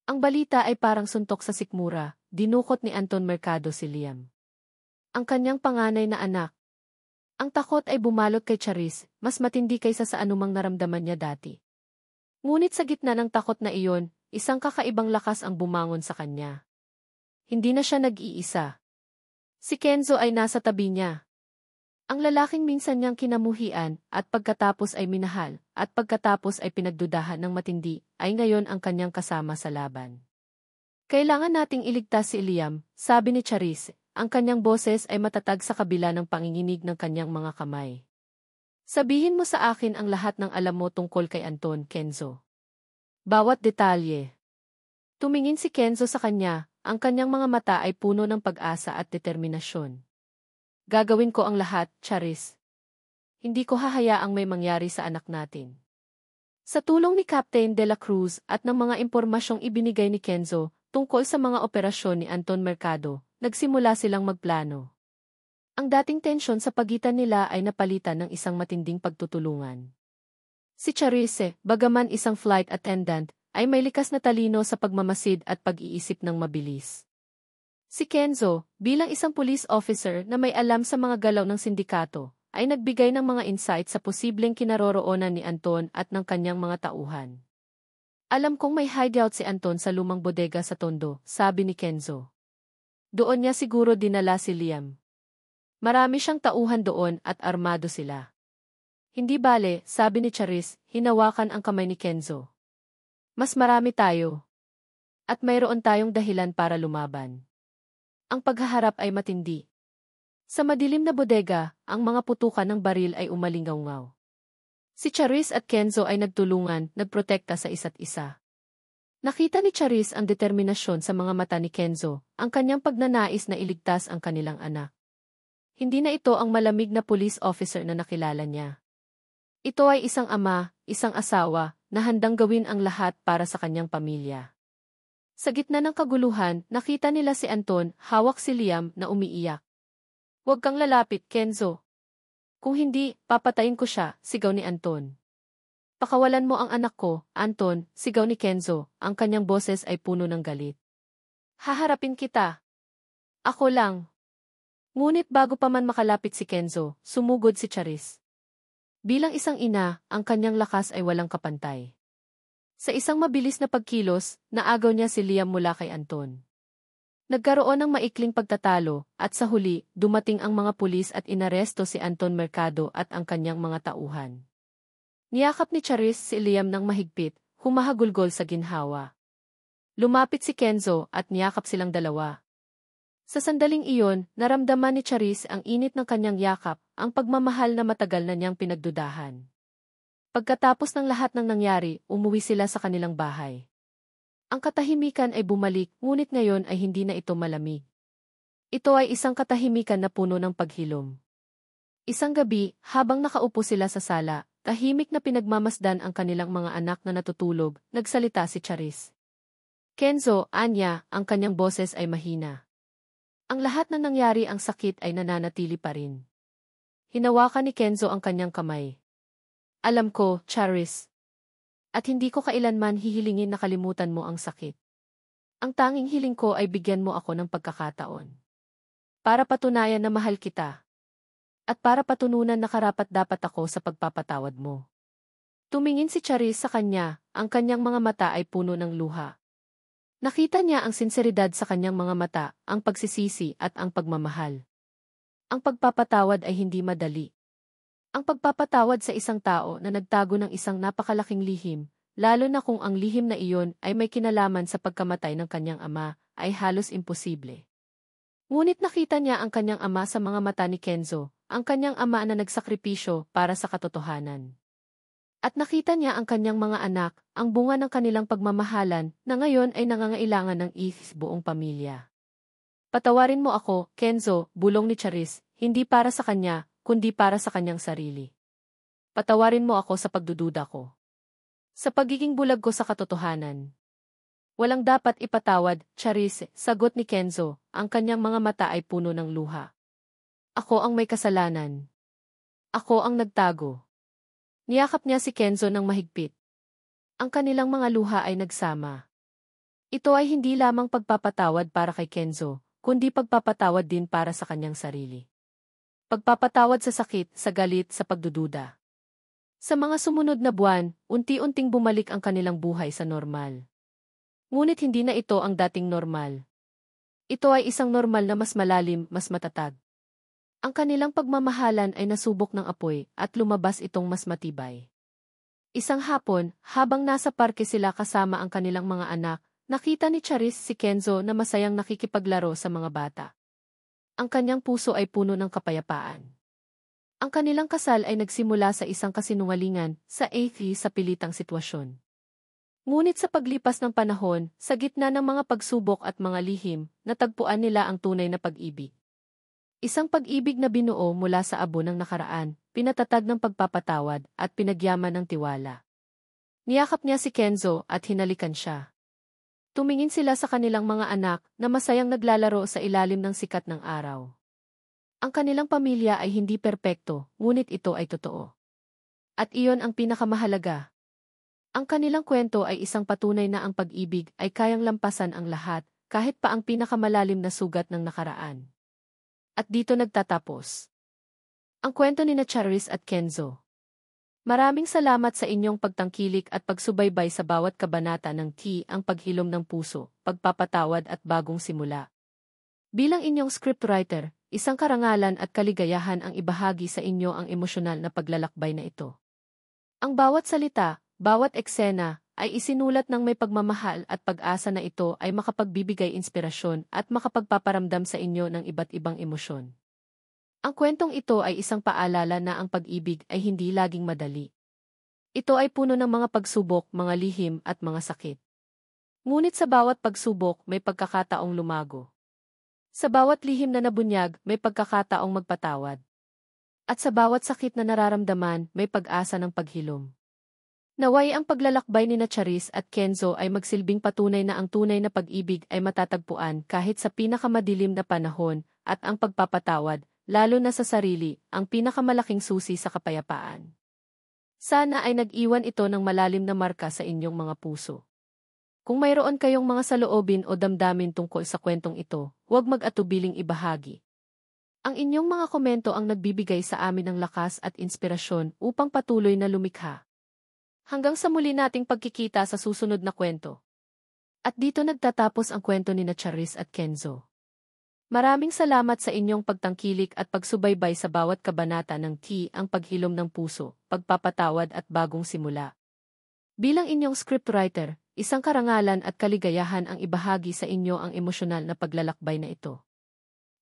A: Ang balita ay parang suntok sa sikmura, dinukot ni Anton Mercado si Liam. Ang kanyang panganay na anak. Ang takot ay bumalot kay Charis, mas matindi kaysa sa anumang naramdaman niya dati. Ngunit sa gitna ng takot na iyon, isang kakaibang lakas ang bumangon sa kanya. Hindi na siya nag-iisa. Si Kenzo ay nasa tabi niya. Ang lalaking minsan niyang kinamuhian at pagkatapos ay minahal at pagkatapos ay pinagdudahan ng matindi ay ngayon ang kanyang kasama sa laban. Kailangan nating iligtas si Liam, sabi ni Charis, ang kanyang boses ay matatag sa kabila ng panginginig ng kanyang mga kamay. Sabihin mo sa akin ang lahat ng alam mo tungkol kay Anton, Kenzo. Bawat detalye. Tumingin si Kenzo sa kanya, ang kanyang mga mata ay puno ng pag-asa at determinasyon. Gagawin ko ang lahat, Charis. Hindi ko hahayaang may mangyari sa anak natin. Sa tulong ni Captain De La Cruz at ng mga impormasyong ibinigay ni Kenzo tungkol sa mga operasyon ni Anton Mercado, nagsimula silang magplano. Ang dating tensyon sa pagitan nila ay napalitan ng isang matinding pagtutulungan. Si Charis, bagaman isang flight attendant, ay may likas na talino sa pagmamasid at pag-iisip ng mabilis. Si Kenzo, bilang isang police officer na may alam sa mga galaw ng sindikato, ay nagbigay ng mga insight sa posibleng kinaroroonan ni Anton at ng kanyang mga tauhan. Alam kong may hideout si Anton sa lumang bodega sa Tondo, sabi ni Kenzo. Doon niya siguro dinala si Liam. Marami siyang tauhan doon at armado sila. Hindi bale, sabi ni Charis, hinawakan ang kamay ni Kenzo. Mas marami tayo. At mayroon tayong dahilan para lumaban. Ang paghaharap ay matindi. Sa madilim na bodega, ang mga putukan ng baril ay umalingaw-ngaw. Si Charis at Kenzo ay nagtulungan, nagprotekta sa isa't isa. Nakita ni Charis ang determinasyon sa mga mata ni Kenzo, ang kanyang pagnanais na iligtas ang kanilang anak. Hindi na ito ang malamig na police officer na nakilala niya. Ito ay isang ama, isang asawa, na handang gawin ang lahat para sa kanyang pamilya. Sa gitna ng kaguluhan, nakita nila si Anton, hawak si Liam na umiiyak. Huwag kang lalapit, Kenzo. Kung hindi, papatayin ko siya, sigaw ni Anton. Pakawalan mo ang anak ko, Anton, sigaw ni Kenzo, ang kanyang boses ay puno ng galit. Haharapin kita. Ako lang. Ngunit bago pa man makalapit si Kenzo, sumugod si Charis. Bilang isang ina, ang kanyang lakas ay walang kapantay. Sa isang mabilis na pagkilos, naagaw niya si Liam mula kay Anton. Nagkaroon ng maikling pagtatalo, at sa huli, dumating ang mga pulis at inaresto si Anton Mercado at ang kanyang mga tauhan. Niyakap ni Charis si Liam ng mahigpit, humahagulgol sa ginhawa. Lumapit si Kenzo at niyakap silang dalawa. Sa sandaling iyon, naramdaman ni Charis ang init ng kanyang yakap, ang pagmamahal na matagal na niyang pinagdudahan. Pagkatapos ng lahat ng nangyari, umuwi sila sa kanilang bahay. Ang katahimikan ay bumalik, ngunit ngayon ay hindi na ito malamig. Ito ay isang katahimikan na puno ng paghilom. Isang gabi, habang nakaupo sila sa sala, tahimik na pinagmamasdan ang kanilang mga anak na natutulog, nagsalita si Charis. Kenzo, Anya, ang kanyang boses ay mahina. Ang lahat na nangyari, ang sakit ay nananatili pa rin. Hinawakan ni Kenzo ang kanyang kamay. Alam ko, Charis. At hindi ko kailanman hihilingin na kalimutan mo ang sakit. Ang tanging hiling ko ay bigyan mo ako ng pagkakataon. Para patunayan na mahal kita. At para patununan na karapat-dapat ako sa pagpapatawad mo. Tumingin si Charis sa kanya, ang kanyang mga mata ay puno ng luha. Nakita niya ang sinseridad sa kanyang mga mata, ang pagsisisi at ang pagmamahal. Ang pagpapatawad ay hindi madali. Ang pagpapatawad sa isang tao na nagtago ng isang napakalaking lihim, lalo na kung ang lihim na iyon ay may kinalaman sa pagkamatay ng kanyang ama, ay halos imposible. Ngunit nakita niya ang kanyang ama sa mga mata ni Kenzo, ang kanyang ama na nagsakripisyo para sa katotohanan. At nakita niya ang kanyang mga anak, ang bunga ng kanilang pagmamahalan, na ngayon ay nangangailangan ng buong pamilya. Patawarin mo ako, Kenzo, bulong ni Charis, hindi para sa kanya, kundi para sa kanyang sarili. Patawarin mo ako sa pagdududa ko. Sa pagiging bulag ko sa katotohanan. Walang dapat ipatawad, Charis, sagot ni Kenzo, ang kanyang mga mata ay puno ng luha. Ako ang may kasalanan. Ako ang nagtago. Niyakap niya si Kenzo ng mahigpit. Ang kanilang mga luha ay nagsama. Ito ay hindi lamang pagpapatawad para kay Kenzo, kundi pagpapatawad din para sa kanyang sarili. Pagpapatawad sa sakit, sa galit, sa pagdududa. Sa mga sumunod na buwan, unti-unting bumalik ang kanilang buhay sa normal. Ngunit hindi na ito ang dating normal. Ito ay isang normal na mas malalim, mas matatag. Ang kanilang pagmamahalan ay nasubok ng apoy at lumabas itong mas matibay. Isang hapon, habang nasa parke sila kasama ang kanilang mga anak, nakita ni Charis si Kenzo na masayang nakikipaglaro sa mga bata. Ang kanyang puso ay puno ng kapayapaan. Ang kanilang kasal ay nagsimula sa isang kasinungalingan, sa pilitang sitwasyon. Ngunit sa paglipas ng panahon, sa gitna ng mga pagsubok at mga lihim, natagpuan nila ang tunay na pag-ibig. Isang pag-ibig na binuo mula sa abo ng nakaraan, pinatatag ng pagpapatawad at pinagyaman ng tiwala. Niyakap niya si Kenzo at hinalikan siya. Tumingin sila sa kanilang mga anak na masayang naglalaro sa ilalim ng sikat ng araw. Ang kanilang pamilya ay hindi perpekto, ngunit ito ay totoo. At iyon ang pinakamahalaga. Ang kanilang kwento ay isang patunay na ang pag-ibig ay kayang lampasan ang lahat, kahit pa ang pinakamalalim na sugat ng nakaraan. At dito nagtatapos ang kwento ni Charis at Kenzo. Maraming salamat sa inyong pagtangkilik at pagsubaybay sa bawat kabanata ng Ang Paghilom ng Puso, Pagpapatawad at Bagong Simula. Bilang inyong scriptwriter, isang karangalan at kaligayahan ang ibahagi sa inyo ang emosyonal na paglalakbay na ito. Ang bawat salita, bawat eksena, ay isinulat ng may pagmamahal at pag-asa na ito ay makapagbibigay inspirasyon at makapagpaparamdam sa inyo ng iba't ibang emosyon. Ang kwentong ito ay isang paalala na ang pag-ibig ay hindi laging madali. Ito ay puno ng mga pagsubok, mga lihim at mga sakit. Ngunit sa bawat pagsubok may pagkakataong lumago. Sa bawat lihim na nabunyag may pagkakataong magpatawad. At sa bawat sakit na nararamdaman may pag-asa ng paghilom. Naway ang paglalakbay ni Charis at Kenzo ay magsilbing patunay na ang tunay na pag-ibig ay matatagpuan kahit sa pinakamadilim na panahon at ang pagpapatawad, lalo na sa sarili, ang pinakamalaking susi sa kapayapaan. Sana ay nag-iwan ito ng malalim na marka sa inyong mga puso. Kung mayroon kayong mga saloobin o damdamin tungkol sa kwentong ito, huwag mag-atubiling ibahagi. Ang inyong mga komento ang nagbibigay sa amin ng lakas at inspirasyon upang patuloy na lumikha. Hanggang sa muli nating pagkikita sa susunod na kwento. At dito nagtatapos ang kwento ni Charis at Kenzo. Maraming salamat sa inyong pagtangkilik at pagsubaybay sa bawat kabanata ng Ang Paghilom ng Puso, Pagpapatawad at Bagong Simula. Bilang inyong scriptwriter, isang karangalan at kaligayahan ang ibahagi sa inyo ang emosyonal na paglalakbay na ito.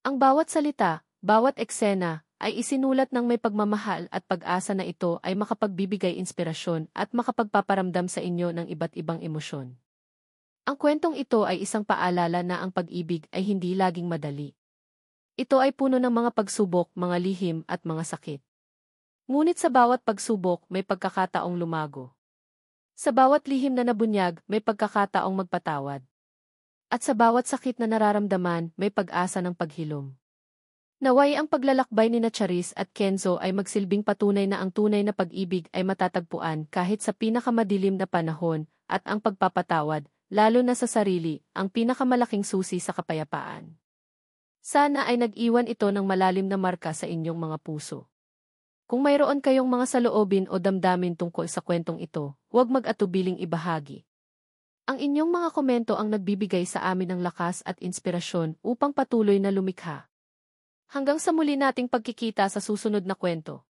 A: Ang bawat salita, bawat eksena, ay isinulat ng may pagmamahal at pag-asa na ito ay makapagbibigay inspirasyon at makapagpaparamdam sa inyo ng iba't ibang emosyon. Ang kwentong ito ay isang paalala na ang pag-ibig ay hindi laging madali. Ito ay puno ng mga pagsubok, mga lihim at mga sakit. Ngunit sa bawat pagsubok may pagkakataong lumago. Sa bawat lihim na nabunyag may pagkakataong magpatawad. At sa bawat sakit na nararamdaman may pag-asa ng paghilom. Naway ang paglalakbay ni Charis at Kenzo ay magsilbing patunay na ang tunay na pag-ibig ay matatagpuan kahit sa pinakamadilim na panahon at ang pagpapatawad, lalo na sa sarili, ang pinakamalaking susi sa kapayapaan. Sana ay nag-iwan ito ng malalim na marka sa inyong mga puso. Kung mayroon kayong mga saloobin o damdamin tungkol sa kwentong ito, huwag mag-atubiling ibahagi. Ang inyong mga komento ang nagbibigay sa amin ng lakas at inspirasyon upang patuloy na lumikha. Hanggang sa muli nating pagkikita sa susunod na kwento.